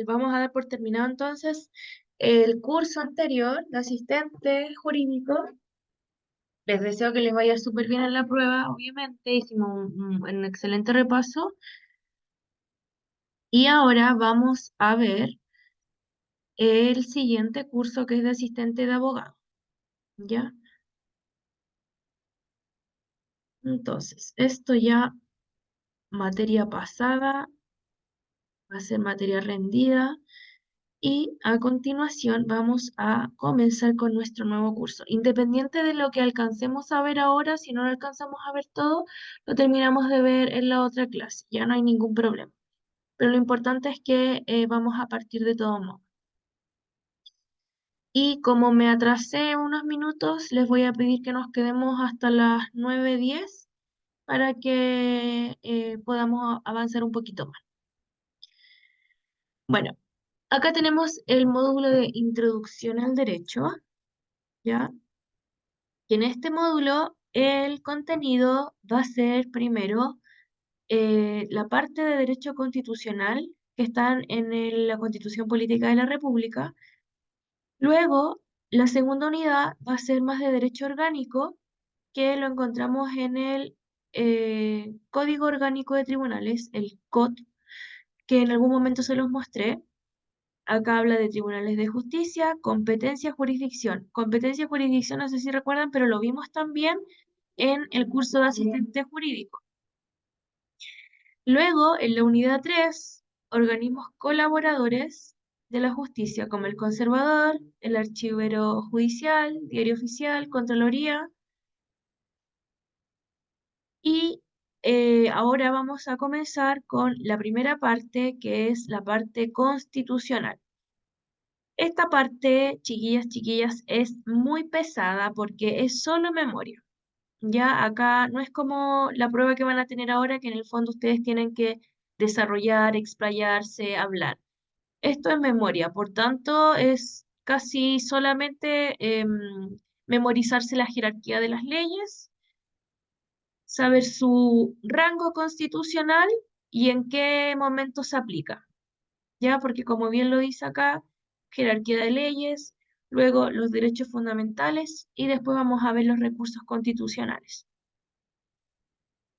vamos a dar por terminado entonces el curso anterior de asistente jurídico. Les deseo que les vaya súper bien en la prueba, obviamente. Hicimos un excelente repaso. Y ahora vamos a ver el siguiente curso que es de asistente de abogado. ¿Ya? Entonces, esto ya, materia pasada, va a ser materia rendida. Y a continuación vamos a comenzar con nuestro nuevo curso. Independiente de lo que alcancemos a ver ahora, si no lo alcanzamos a ver todo, lo terminamos de ver en la otra clase. Ya no hay ningún problema. Pero lo importante es que vamos a partir de todo modo. Y como me atrasé unos minutos, les voy a pedir que nos quedemos hasta las 9:10 para que podamos avanzar un poquito más. Bueno, acá tenemos el módulo de Introducción al Derecho, ¿ya? Y en este módulo el contenido va a ser primero la parte de Derecho Constitucional que están en la Constitución Política de la República. Luego, la segunda unidad va a ser más de Derecho Orgánico, que lo encontramos en el Código Orgánico de Tribunales, el COT, que en algún momento se los mostré. Acá habla de tribunales de justicia, competencia, jurisdicción. Competencia, jurisdicción, no sé si recuerdan, pero lo vimos también en el curso de asistente jurídico. Luego, en la unidad 3, organismos colaboradores de la justicia, como el conservador, el archivero judicial, diario oficial, Contraloría. Y ahora vamos a comenzar con la primera parte, que es la parte constitucional. Esta parte, chiquillas, es muy pesada porque es solo memoria. Ya acá no es como la prueba que van a tener ahora, que en el fondo ustedes tienen que desarrollar, explayarse, hablar. Esto es memoria, por tanto es casi solamente memorizarse la jerarquía de las leyes, saber su rango constitucional y en qué momento se aplica. ¿Ya? Porque como bien lo dice acá, jerarquía de leyes, luego los derechos fundamentales y después vamos a ver los recursos constitucionales.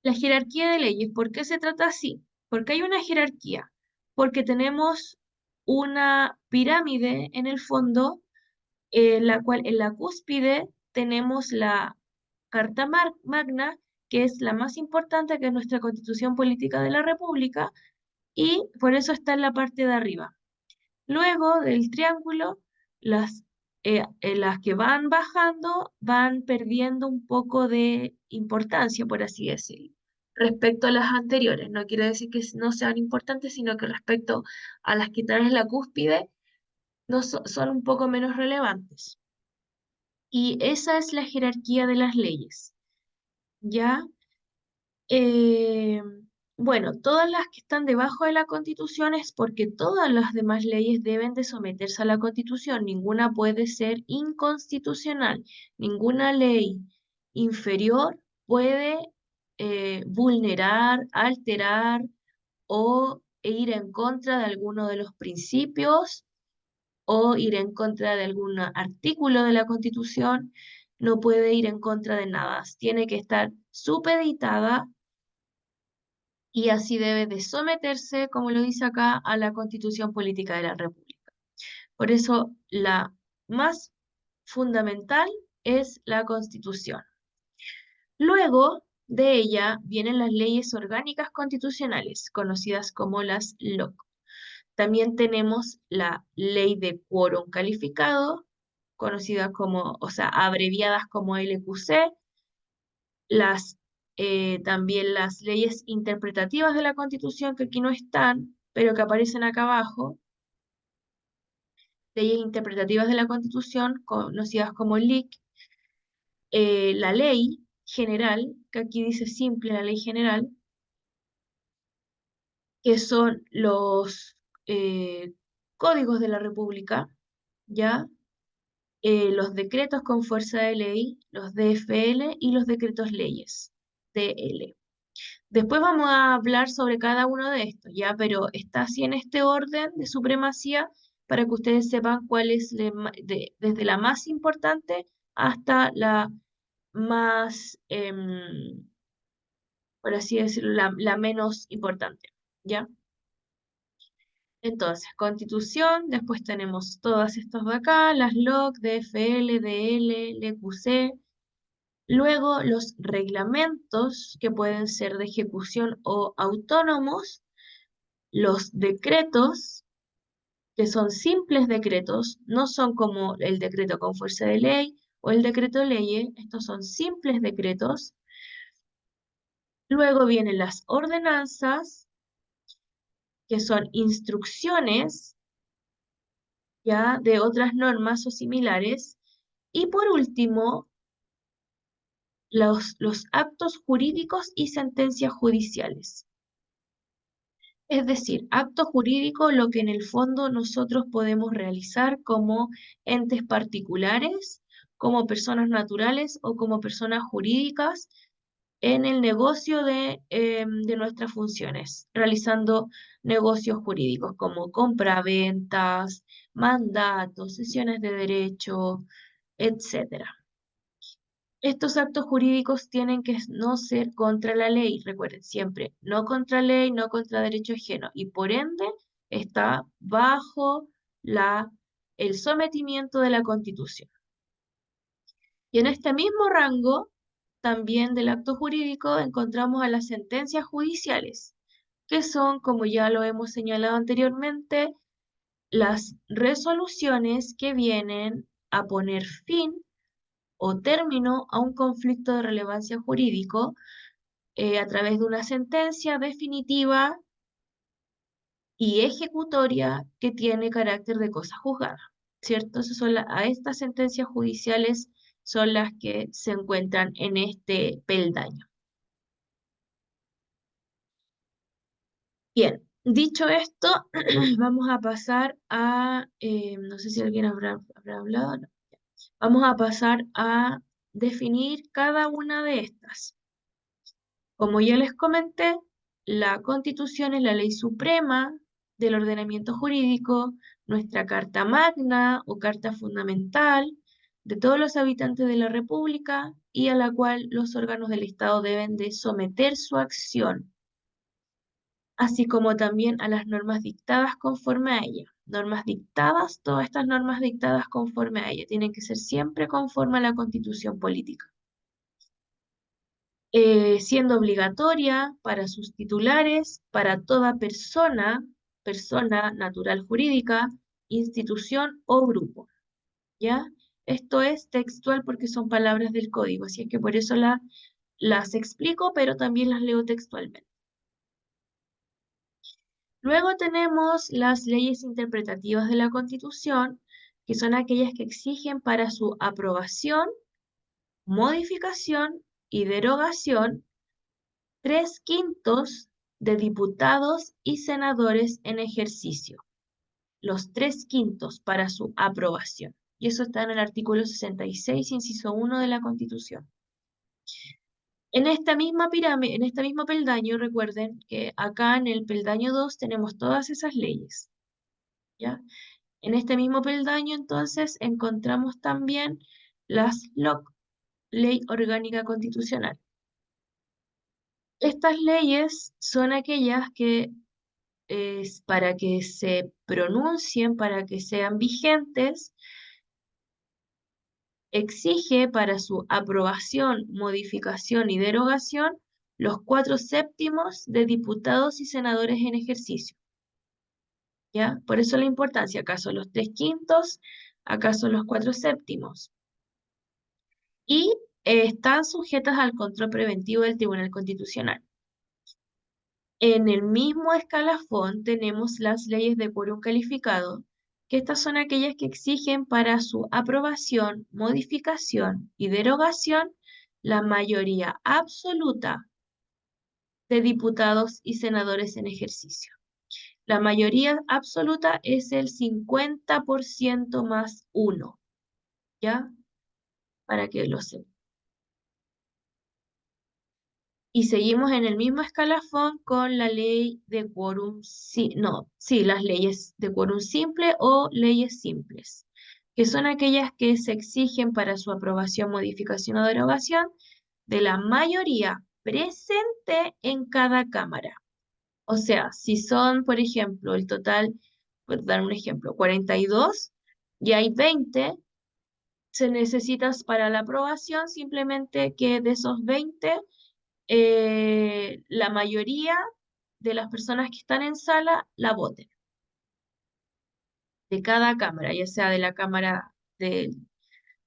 La jerarquía de leyes, ¿por qué se trata así? Porque hay una jerarquía, porque tenemos una pirámide en el fondo, la cual en la cúspide tenemos la Carta Magna, que es la más importante, que es nuestra Constitución Política de la República, y por eso está en la parte de arriba. Luego del triángulo, las que van bajando van perdiendo un poco de importancia, por así decirlo, respecto a las anteriores. No quiere decir que no sean importantes, sino que respecto a las que están en la cúspide, no son un poco menos relevantes. Y esa es la jerarquía de las leyes, ¿ya? Eh, bueno, todas las que están debajo de la Constitución es porque todas las demás leyes deben de someterse a la Constitución. Ninguna puede ser inconstitucional. Ninguna ley inferior puede vulnerar, alterar o ir en contra de alguno de los principios o ir en contra de algún artículo de la Constitución. No puede ir en contra de nada. Tiene que estar supeditada y así debe de someterse, como lo dice acá, a la Constitución Política de la República. Por eso, la más fundamental es la Constitución. Luego de ella vienen las leyes orgánicas constitucionales, conocidas como las LOC. También tenemos la Ley de Quórum Calificado, conocida como, o sea, abreviadas como LQC, también las leyes interpretativas de la Constitución, que aquí no están, pero que aparecen acá abajo. Leyes interpretativas de la Constitución, conocidas como LIC. La ley general, que aquí dice simple, la ley general, que son los códigos de la República, ¿ya? Los decretos con fuerza de ley, los DFL y los decretos leyes, DL. Después vamos a hablar sobre cada uno de estos, ¿ya? Pero está así en este orden de supremacía para que ustedes sepan cuál es desde la más importante hasta la más, por así decirlo, la menos importante, ¿ya? Entonces, Constitución, después tenemos todas estas de acá, las LOC, DFL, DL, LQC. Luego, los reglamentos, que pueden ser de ejecución o autónomos, los decretos, que son simples decretos, no son como el decreto con fuerza de ley o el decreto ley, estos son simples decretos. Luego vienen las ordenanzas, que son instrucciones ya de otras normas o similares. Y por último, los actos jurídicos y sentencias judiciales. Es decir, acto jurídico, lo que en el fondo nosotros podemos realizar como entes particulares, como personas naturales o como personas jurídicas en el negocio de nuestras funciones, realizando negocios jurídicos como compraventas, mandatos, sesiones de derecho, etc. Estos actos jurídicos tienen que no ser contra la ley, recuerden siempre, no contra ley, no contra derecho ajeno, y por ende está bajo el sometimiento de la Constitución. Y en este mismo rango, también del acto jurídico, encontramos a las sentencias judiciales, que son, como ya lo hemos señalado anteriormente, las resoluciones que vienen a poner fin o término a un conflicto de relevancia jurídico a través de una sentencia definitiva y ejecutoria que tiene carácter de cosa juzgada, ¿cierto? A estas sentencias judiciales son las que se encuentran en este peldaño. Bien, dicho esto, vamos a pasar a, no sé si alguien habrá hablado, no. Vamos a pasar a definir cada una de estas. Como ya les comenté, la Constitución es la ley suprema del ordenamiento jurídico, nuestra Carta Magna o Carta Fundamental de todos los habitantes de la República y a la cual los órganos del Estado deben de someter su acción, así como también a las normas dictadas conforme a ella. Normas dictadas, todas estas normas dictadas conforme a ella, tienen que ser siempre conforme a la Constitución política. Siendo obligatoria para sus titulares, para toda persona natural jurídica, institución o grupo, ¿ya? Esto es textual porque son palabras del código, así es que por eso las explico, pero también las leo textualmente. Luego tenemos las leyes interpretativas de la Constitución, que son aquellas que exigen para su aprobación, modificación y derogación 3/5 de diputados y senadores en ejercicio. Los 3/5 para su aprobación. Y eso está en el artículo 66, inciso 1 de la Constitución. En esta misma pirámide, en este mismo peldaño, recuerden que acá en el peldaño 2 tenemos todas esas leyes, ¿ya? En este mismo peldaño, entonces, encontramos también las LOC, Ley Orgánica Constitucional. Estas leyes son aquellas que para que se pronuncien, para que sean vigentes, exige para su aprobación, modificación y derogación los 4/7 de diputados y senadores en ejercicio. ¿Ya? Por eso la importancia, acá son los 3/5, acá son los 4/7. Y están sujetas al control preventivo del Tribunal Constitucional. En el mismo escalafón tenemos las leyes de quórum calificado, que estas son aquellas que exigen para su aprobación, modificación y derogación la mayoría absoluta de diputados y senadores en ejercicio. La mayoría absoluta es el 50% más 1, ¿ya? Para que lo sepan. Y seguimos en el mismo escalafón con la ley de quórum, las leyes de quórum simple o leyes simples, que son aquellas que se exigen para su aprobación, modificación o derogación de la mayoría presente en cada cámara. O sea, si son, por ejemplo, el total, por dar un ejemplo, 42 y hay 20, se necesita para la aprobación simplemente que de esos 20, la mayoría de las personas que están en sala la voten. De cada cámara, ya sea de la Cámara de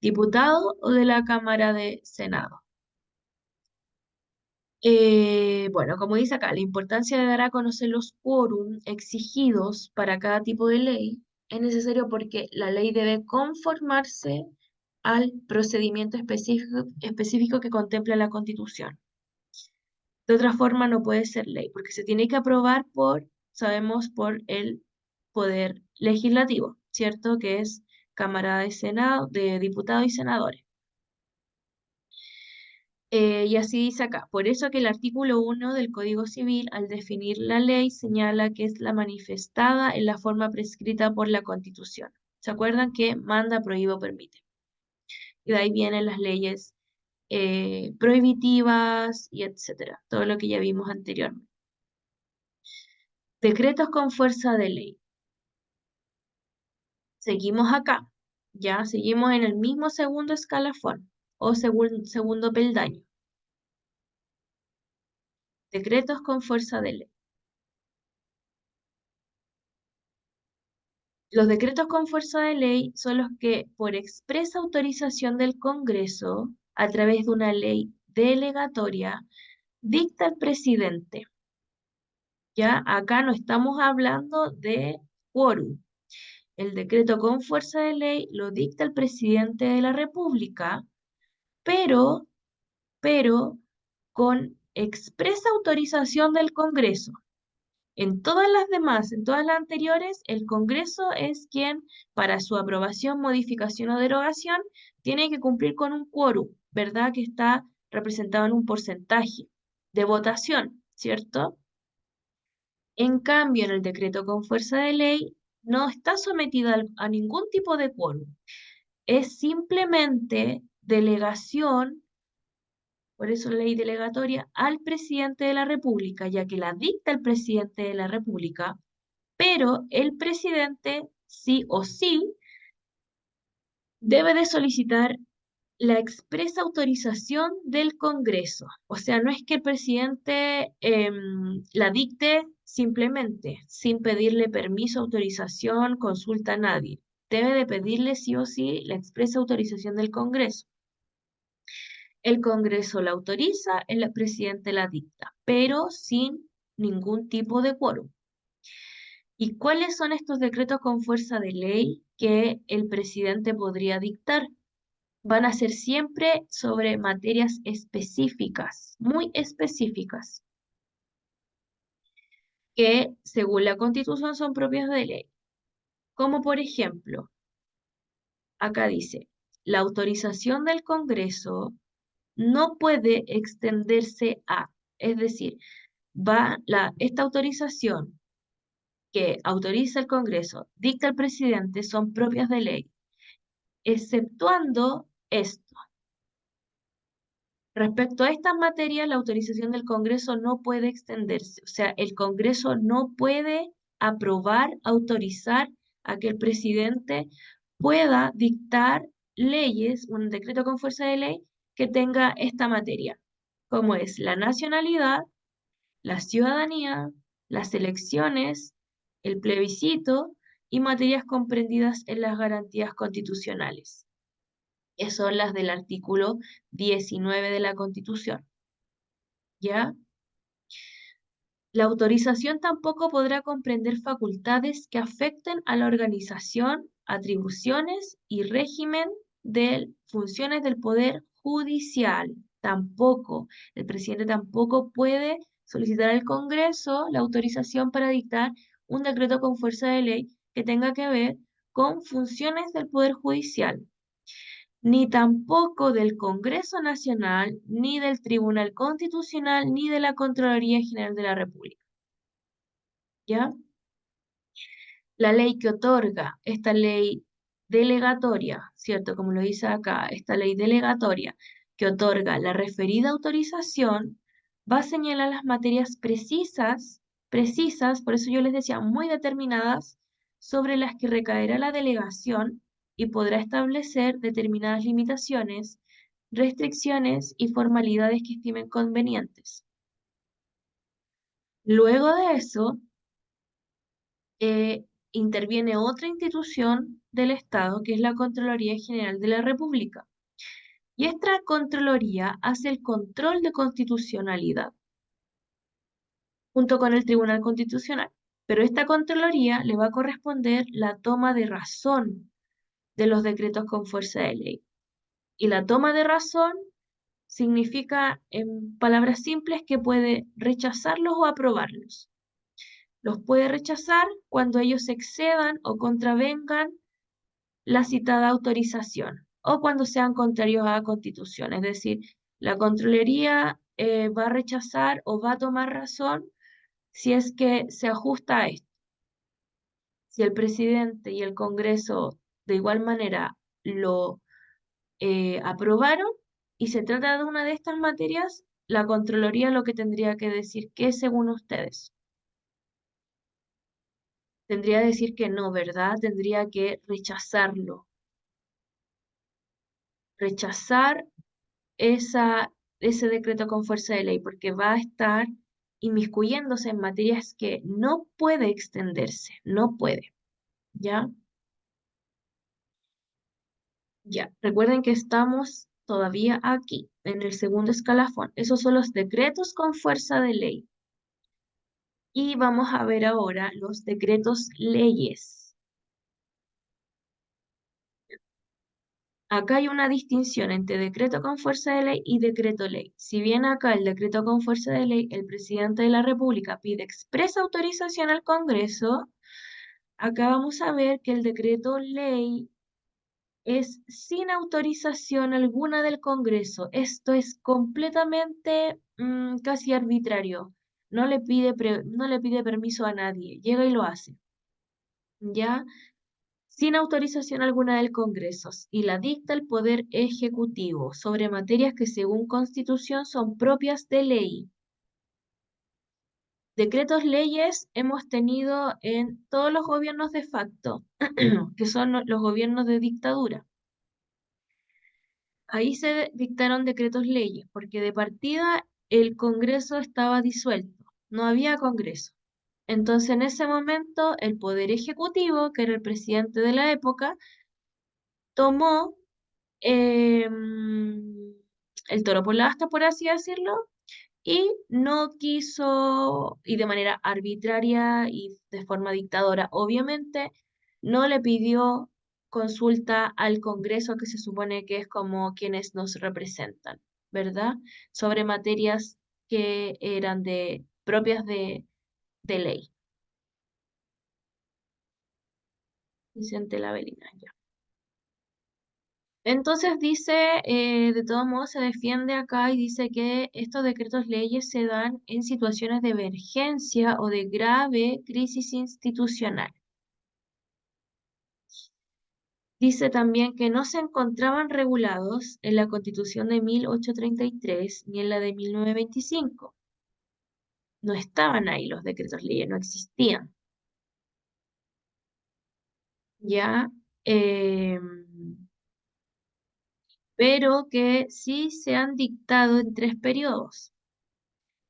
Diputados o de la Cámara de Senado. Bueno, como dice acá, la importancia de dar a conocer los quórum exigidos para cada tipo de ley es necesario porque la ley debe conformarse al procedimiento específico que contempla la Constitución. De otra forma no puede ser ley, porque se tiene que aprobar sabemos, por el Poder Legislativo, ¿cierto? Que es Cámara de Senado, de Diputados y Senadores. Y así dice acá, por eso que el artículo 1 del Código Civil, al definir la ley, señala que es la manifestada en la forma prescrita por la Constitución. ¿Se acuerdan que manda, prohíbe o permite? Y de ahí vienen las leyes prohibitivas y etcétera, todo lo que ya vimos anteriormente. Decretos con fuerza de ley. Seguimos acá, ya seguimos en el mismo segundo escalafón o segundo peldaño. Decretos con fuerza de ley. Los decretos con fuerza de ley son los que, por expresa autorización del Congreso, a través de una ley delegatoria, dicta el presidente. Ya acá no estamos hablando de quórum. El decreto con fuerza de ley lo dicta el presidente de la República, pero con expresa autorización del Congreso. En todas las demás, en todas las anteriores, el Congreso es quien, para su aprobación, modificación o derogación, tiene que cumplir con un quórum, ¿verdad? Que está representado en un porcentaje de votación, ¿cierto? En cambio, en el decreto con fuerza de ley, no está sometida a ningún tipo de quórum. Es simplemente delegación, por eso ley delegatoria, al presidente de la República, ya que la dicta el presidente de la República, pero el presidente sí o sí debe de solicitar la expresa autorización del Congreso. O sea, no es que el presidente la dicte simplemente, sin pedirle permiso, autorización, consulta a nadie. Debe de pedirle sí o sí la expresa autorización del Congreso. El Congreso la autoriza, el presidente la dicta, pero sin ningún tipo de quórum. ¿Y cuáles son estos decretos con fuerza de ley que el presidente podría dictar? Van a ser siempre sobre materias específicas, muy específicas, que según la Constitución son propias de ley. Como por ejemplo, acá dice, la autorización del Congreso no puede extenderse a, es decir, esta autorización que autoriza el Congreso, dicta el presidente, son propias de ley, exceptuando esto. Respecto a estas materias, la autorización del Congreso no puede extenderse. O sea, el Congreso no puede aprobar, autorizar a que el presidente pueda dictar leyes, un decreto con fuerza de ley, que tenga esta materia, como es la nacionalidad, la ciudadanía, las elecciones, el plebiscito y materias comprendidas en las garantías constitucionales, que son las del artículo 19 de la Constitución. ¿Ya? La autorización tampoco podrá comprender facultades que afecten a la organización, atribuciones y régimen de funciones del Poder Judicial. Tampoco, el presidente tampoco puede solicitar al Congreso la autorización para dictar un decreto con fuerza de ley que tenga que ver con funciones del Poder Judicial, ni tampoco del Congreso Nacional, ni del Tribunal Constitucional, ni de la Contraloría General de la República. ¿Ya? La ley que otorga esta ley delegatoria, ¿cierto? Como lo dice acá, esta ley delegatoria que otorga la referida autorización, va a señalar las materias precisas, por eso yo les decía, muy determinadas, sobre las que recaerá la delegación y podrá establecer determinadas limitaciones, restricciones y formalidades que estimen convenientes. Luego de eso, interviene otra institución del Estado, que es la Contraloría General de la República. Y esta Contraloría hace el control de constitucionalidad, junto con el Tribunal Constitucional. Pero esta Contraloría le va a corresponder la toma de razón de los decretos con fuerza de ley. Y la toma de razón significa, en palabras simples, que puede rechazarlos o aprobarlos. Los puede rechazar cuando ellos excedan o contravengan la citada autorización o cuando sean contrarios a la Constitución. Es decir, la Contraloría va a rechazar o va a tomar razón si es que se ajusta a esto. Si el presidente y el Congreso de igual manera lo aprobaron y se trata de una de estas materias, la Contraloría lo que tendría que decir que según ustedes. Tendría que decir que no, ¿verdad? Tendría que rechazarlo. Rechazar ese decreto con fuerza de ley, porque va a estar inmiscuyéndose en materias que no puede extenderse, no puede, ¿ya? Ya, recuerden que estamos todavía aquí, en el segundo escalafón. Esos son los decretos con fuerza de ley. Y vamos a ver ahora los decretos leyes. Acá hay una distinción entre decreto con fuerza de ley y decreto ley. Si bien acá el decreto con fuerza de ley, el presidente de la República pide expresa autorización al Congreso, acá vamos a ver que el decreto ley es sin autorización alguna del Congreso. Esto es completamente casi arbitrario. No le pide permiso a nadie, llega y lo hace. ¿Ya? Sin autorización alguna del Congreso, y la dicta el Poder Ejecutivo sobre materias que según Constitución son propias de ley. Decretos leyes hemos tenido en todos los gobiernos de facto, que son los gobiernos de dictadura. Ahí se dictaron decretos leyes, porque de partida el Congreso estaba disuelto, no había Congreso. Entonces en ese momento el Poder Ejecutivo, que era el presidente de la época, tomó el toro por la asta, por así decirlo, y no quiso, y de manera arbitraria y de forma dictadora, obviamente, no le pidió consulta al Congreso, que se supone que es como quienes nos representan, ¿verdad? Sobre materias que eran propias de ley. Vicente Lavelina, ya. Entonces dice, de todos modos se defiende acá y dice que estos decretos leyes se dan en situaciones de emergencia o de grave crisis institucional. Dice también que no se encontraban regulados en la Constitución de 1833 ni en la de 1925. No estaban ahí los decretos leyes, no existían. Ya, pero que sí se han dictado en 3 periodos.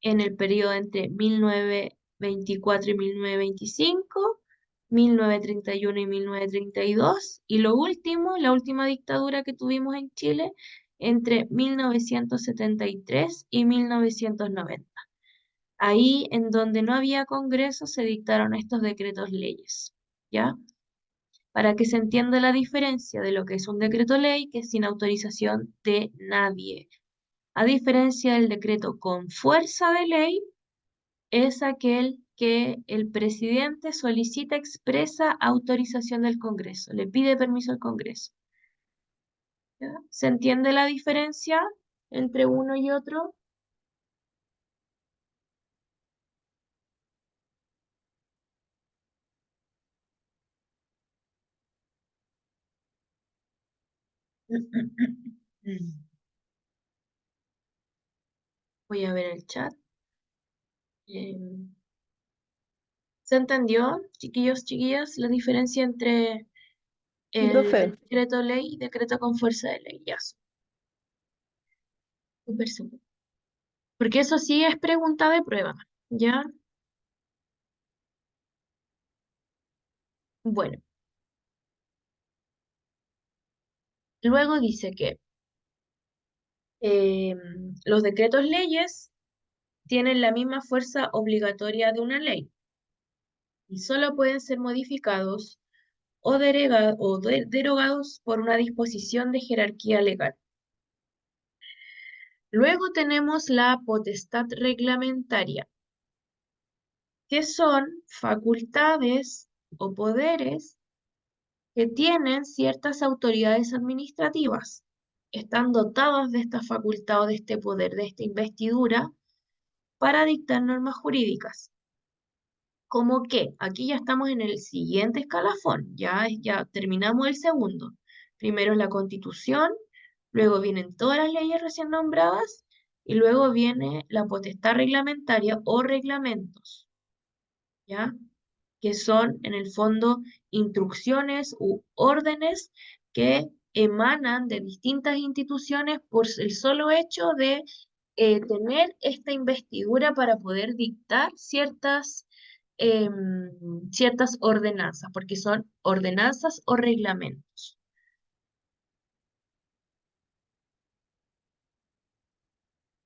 En el periodo entre 1924 y 1925, 1931 y 1932, y lo último, la última dictadura que tuvimos en Chile, entre 1973 y 1990. Ahí, en donde no había Congreso, se dictaron estos decretos leyes, ¿ya? Para que se entienda la diferencia de lo que es un decreto ley, que es sin autorización de nadie. A diferencia del decreto con fuerza de ley, es aquel que el presidente solicita expresa autorización del Congreso, le pide permiso al Congreso. ¿Ya? ¿Se entiende la diferencia entre uno y otro? Voy a ver el chat. ¿Se entendió, chiquillos, chiquillas, la diferencia entre el profe. decreto ley y decreto con fuerza de ley? Ya. Súper, súper. Porque eso sí es pregunta de prueba, ¿ya? Bueno, luego dice que los decretos leyes tienen la misma fuerza obligatoria de una ley y solo pueden ser modificados o derogados por una disposición de jerarquía legal. Luego tenemos la potestad reglamentaria, que son facultades o poderes que tienen ciertas autoridades administrativas. Están dotadas de esta facultad o de este poder, de esta investidura, para dictar normas jurídicas. Como que aquí ya estamos en el siguiente escalafón, ya terminamos el segundo. Primero es la Constitución, luego vienen todas las leyes recién nombradas y luego viene la potestad reglamentaria o reglamentos, ¿ya? que son en el fondo instrucciones u órdenes que emanan de distintas instituciones por el solo hecho de tener esta investidura para poder dictar ciertas ordenanzas, porque son ordenanzas o reglamentos.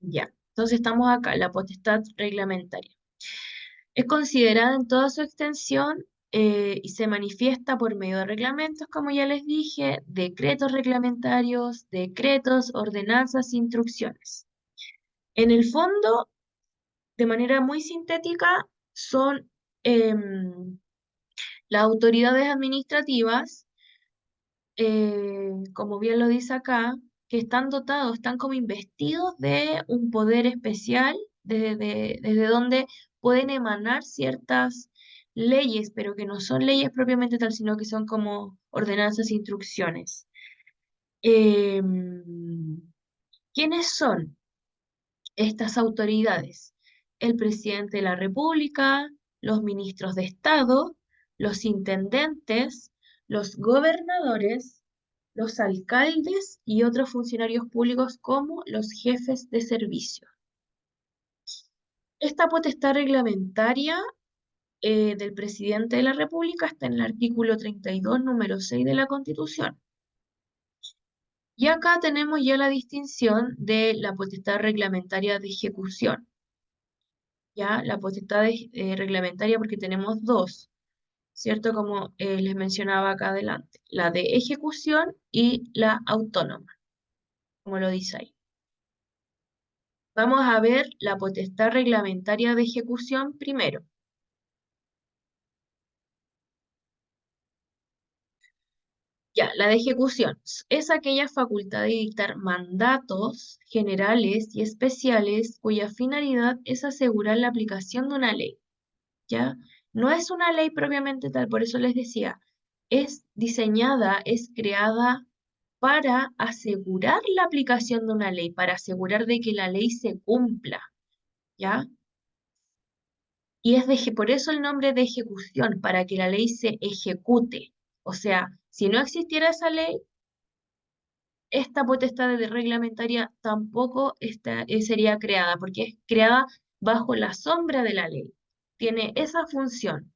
Ya, entonces estamos acá, la potestad reglamentaria. Es considerada en toda su extensión y se manifiesta por medio de reglamentos, como ya les dije, decretos reglamentarios, decretos, ordenanzas, instrucciones. En el fondo, de manera muy sintética, son las autoridades administrativas, como bien lo dice acá, que están dotados, están como investidos de un poder especial, desde donde pueden emanar ciertas leyes, pero que no son leyes propiamente tal, sino que son como ordenanzas e instrucciones. ¿Quiénes son estas autoridades? El presidente de la República, los ministros de Estado, los intendentes, los gobernadores, los alcaldes y otros funcionarios públicos como los jefes de servicio. Esta potestad reglamentaria del presidente de la República está en el artículo 32, número 6 de la Constitución. Y acá tenemos ya la distinción de la potestad reglamentaria de ejecución. Ya, la potestad reglamentaria, porque tenemos dos, ¿cierto? Como les mencionaba acá adelante, la de ejecución y la autónoma, como lo dice ahí. Vamos a ver la potestad reglamentaria de ejecución primero. Ya, la de ejecución es aquella facultad de dictar mandatos generales y especiales cuya finalidad es asegurar la aplicación de una ley. ¿Ya? No es una ley propiamente tal, por eso les decía, es diseñada, es creada para asegurar la aplicación de una ley, para asegurar de que la ley se cumpla, ¿ya? Y por eso el nombre de ejecución, para que la ley se ejecute. O sea, si no existiera esa ley, esta potestad reglamentaria tampoco sería creada, porque es creada bajo la sombra de la ley. Tiene esa función.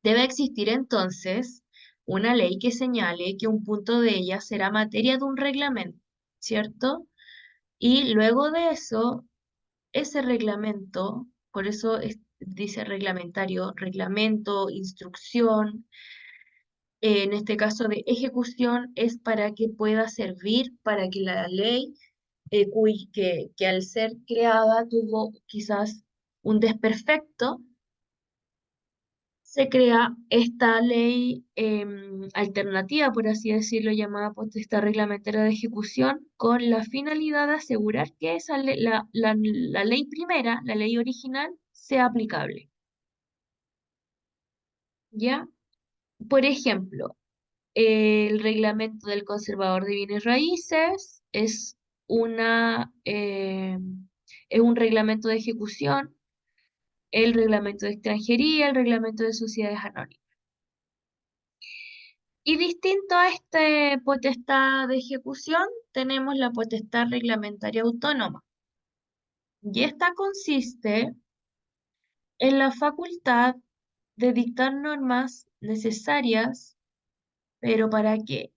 Debe existir entonces una ley que señale que un punto de ella será materia de un reglamento, ¿cierto? Y luego de eso, ese reglamento, por eso dice reglamentario, reglamento, instrucción, en este caso de ejecución, es para que pueda servir para que la ley, que al ser creada tuvo quizás un desperfecto, se crea esta ley alternativa, por así decirlo, llamada potestad reglamentaria de ejecución, con la finalidad de asegurar que la ley primera, la ley original, sea aplicable. ¿Ya? Por ejemplo, el reglamento del conservador de bienes raíces es un reglamento de ejecución, el reglamento de extranjería, el reglamento de sociedades anónimas. Y distinto a esta potestad de ejecución, tenemos la potestad reglamentaria autónoma. Y esta consiste en la facultad de dictar normas necesarias, pero ¿para qué?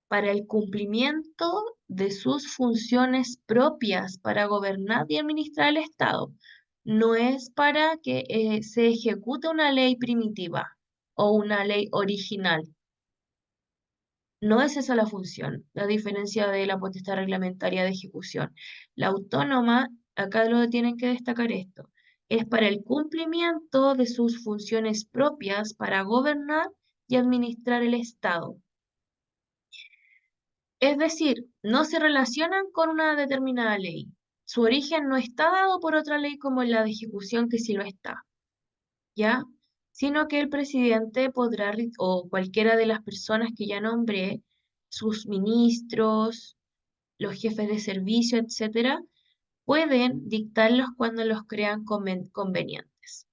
Para el cumplimiento de sus funciones propias para gobernar y administrar el Estado. No es para que se ejecute una ley primitiva o una ley original. No es esa la función, la diferencia de la potestad reglamentaria de ejecución. La autónoma, acá lo tienen que destacar esto, es para el cumplimiento de sus funciones propias para gobernar y administrar el Estado. Es decir, no se relacionan con una determinada ley. Su origen no está dado por otra ley como la de ejecución, que sí lo está, ¿ya? Sino que el presidente podrá, o cualquiera de las personas que ya nombré, sus ministros, los jefes de servicio, etcétera, pueden dictarlos cuando los crean convenientes.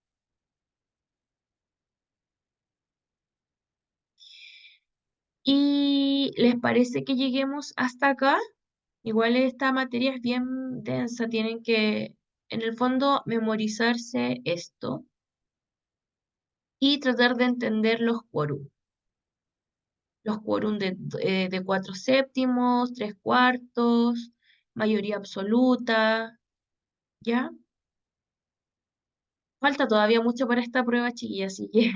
¿Y les parece que lleguemos hasta acá? Igual esta materia es bien densa, tienen que, en el fondo, memorizarse esto y tratar de entender los quórum. Los quórum de 4/7, 3/4, mayoría absoluta, ¿ya? Falta todavía mucho para esta prueba, chiquillas, así que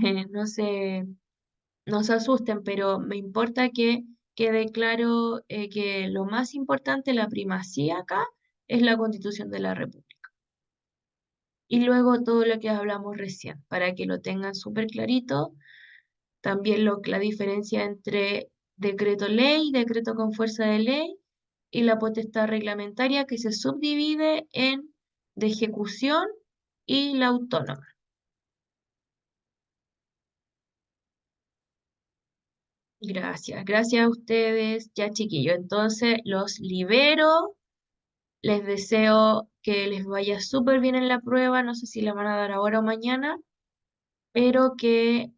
no se asusten, pero me importa que quede claro que lo más importante, la primacía acá, es la Constitución de la República. Y luego todo lo que hablamos recién, para que lo tengan súper clarito. También la diferencia entre decreto ley, decreto con fuerza de ley y la potestad reglamentaria que se subdivide en de ejecución y la autónoma. Gracias a ustedes, ya chiquillos. Entonces los libero, les deseo que les vaya súper bien en la prueba, no sé si la van a dar ahora o mañana, pero que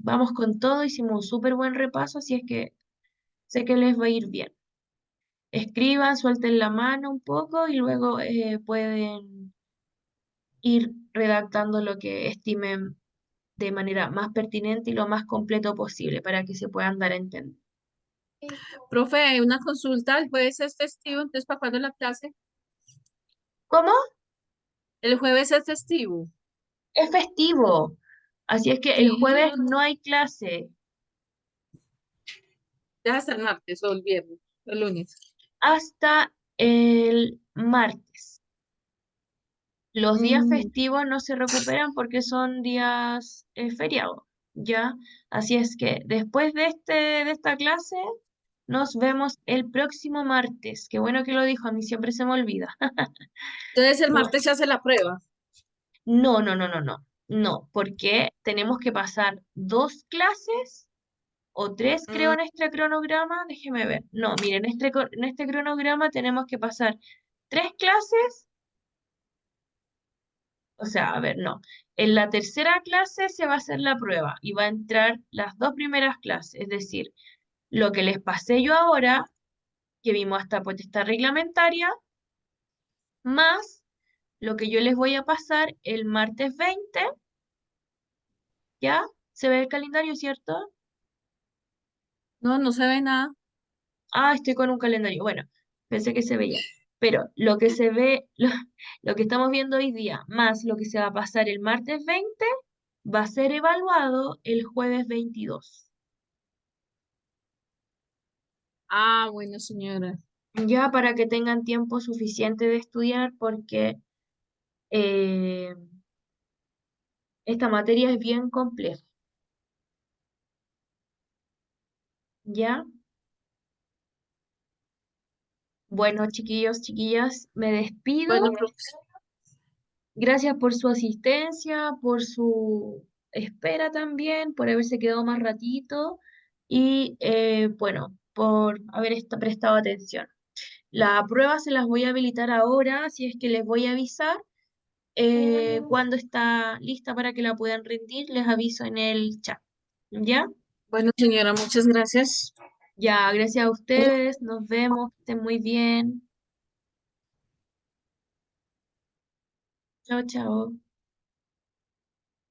vamos con todo, hicimos un súper buen repaso, así es que sé que les va a ir bien. Escriban, suelten la mano un poco y luego pueden ir redactando lo que estimen de manera más pertinente y lo más completo posible para que se puedan dar a entender. Profe, una consulta, el jueves es festivo, entonces ¿para cuándo la clase? ¿Cómo? El jueves es festivo. Es festivo, así es que el Sí, jueves no hay clase deja hasta el martes o el viernes, o el lunes. hasta el martes. Los días Mm, festivos no se recuperan porque son días feriados, ¿ya? Así es que después de esta clase nos vemos el próximo martes. Qué bueno que lo dijo, a mí siempre se me olvida. Entonces el No, martes se hace la prueba. no, porque tenemos que pasar 2 clases o 3, creo, Mm, en este cronograma. Déjeme ver. No, miren, en este cronograma tenemos que pasar 3 clases. O sea, a ver, no. En la tercera clase se va a hacer la prueba y va a entrar las 2 primeras clases. Es decir, lo que les pasé yo ahora, que vimos hasta potestad reglamentaria, más lo que yo les voy a pasar el martes 20, ¿ya? ¿Se ve el calendario, cierto? no, no se ve nada. Ah, estoy con un calendario. Bueno, pensé que se veía. Pero lo que se ve, lo que estamos viendo hoy día, más lo que se va a pasar el martes 20, va a ser evaluado el jueves 22. Ah, bueno, señora. Ya para que tengan tiempo suficiente de estudiar, porque eh, esta materia es bien compleja. ¿Ya? Bueno, chiquillos, chiquillas, me despido. Bueno, profe. Gracias por su asistencia, por su espera también, por haberse quedado más ratito y bueno, por haber prestado atención. La prueba se las voy a habilitar ahora, así es que les voy a avisar cuando está lista para que la puedan rendir, les aviso en el chat. ¿Ya? Bueno, señora, muchas gracias. Ya, gracias a ustedes, nos vemos, que estén muy bien. Chao, chao.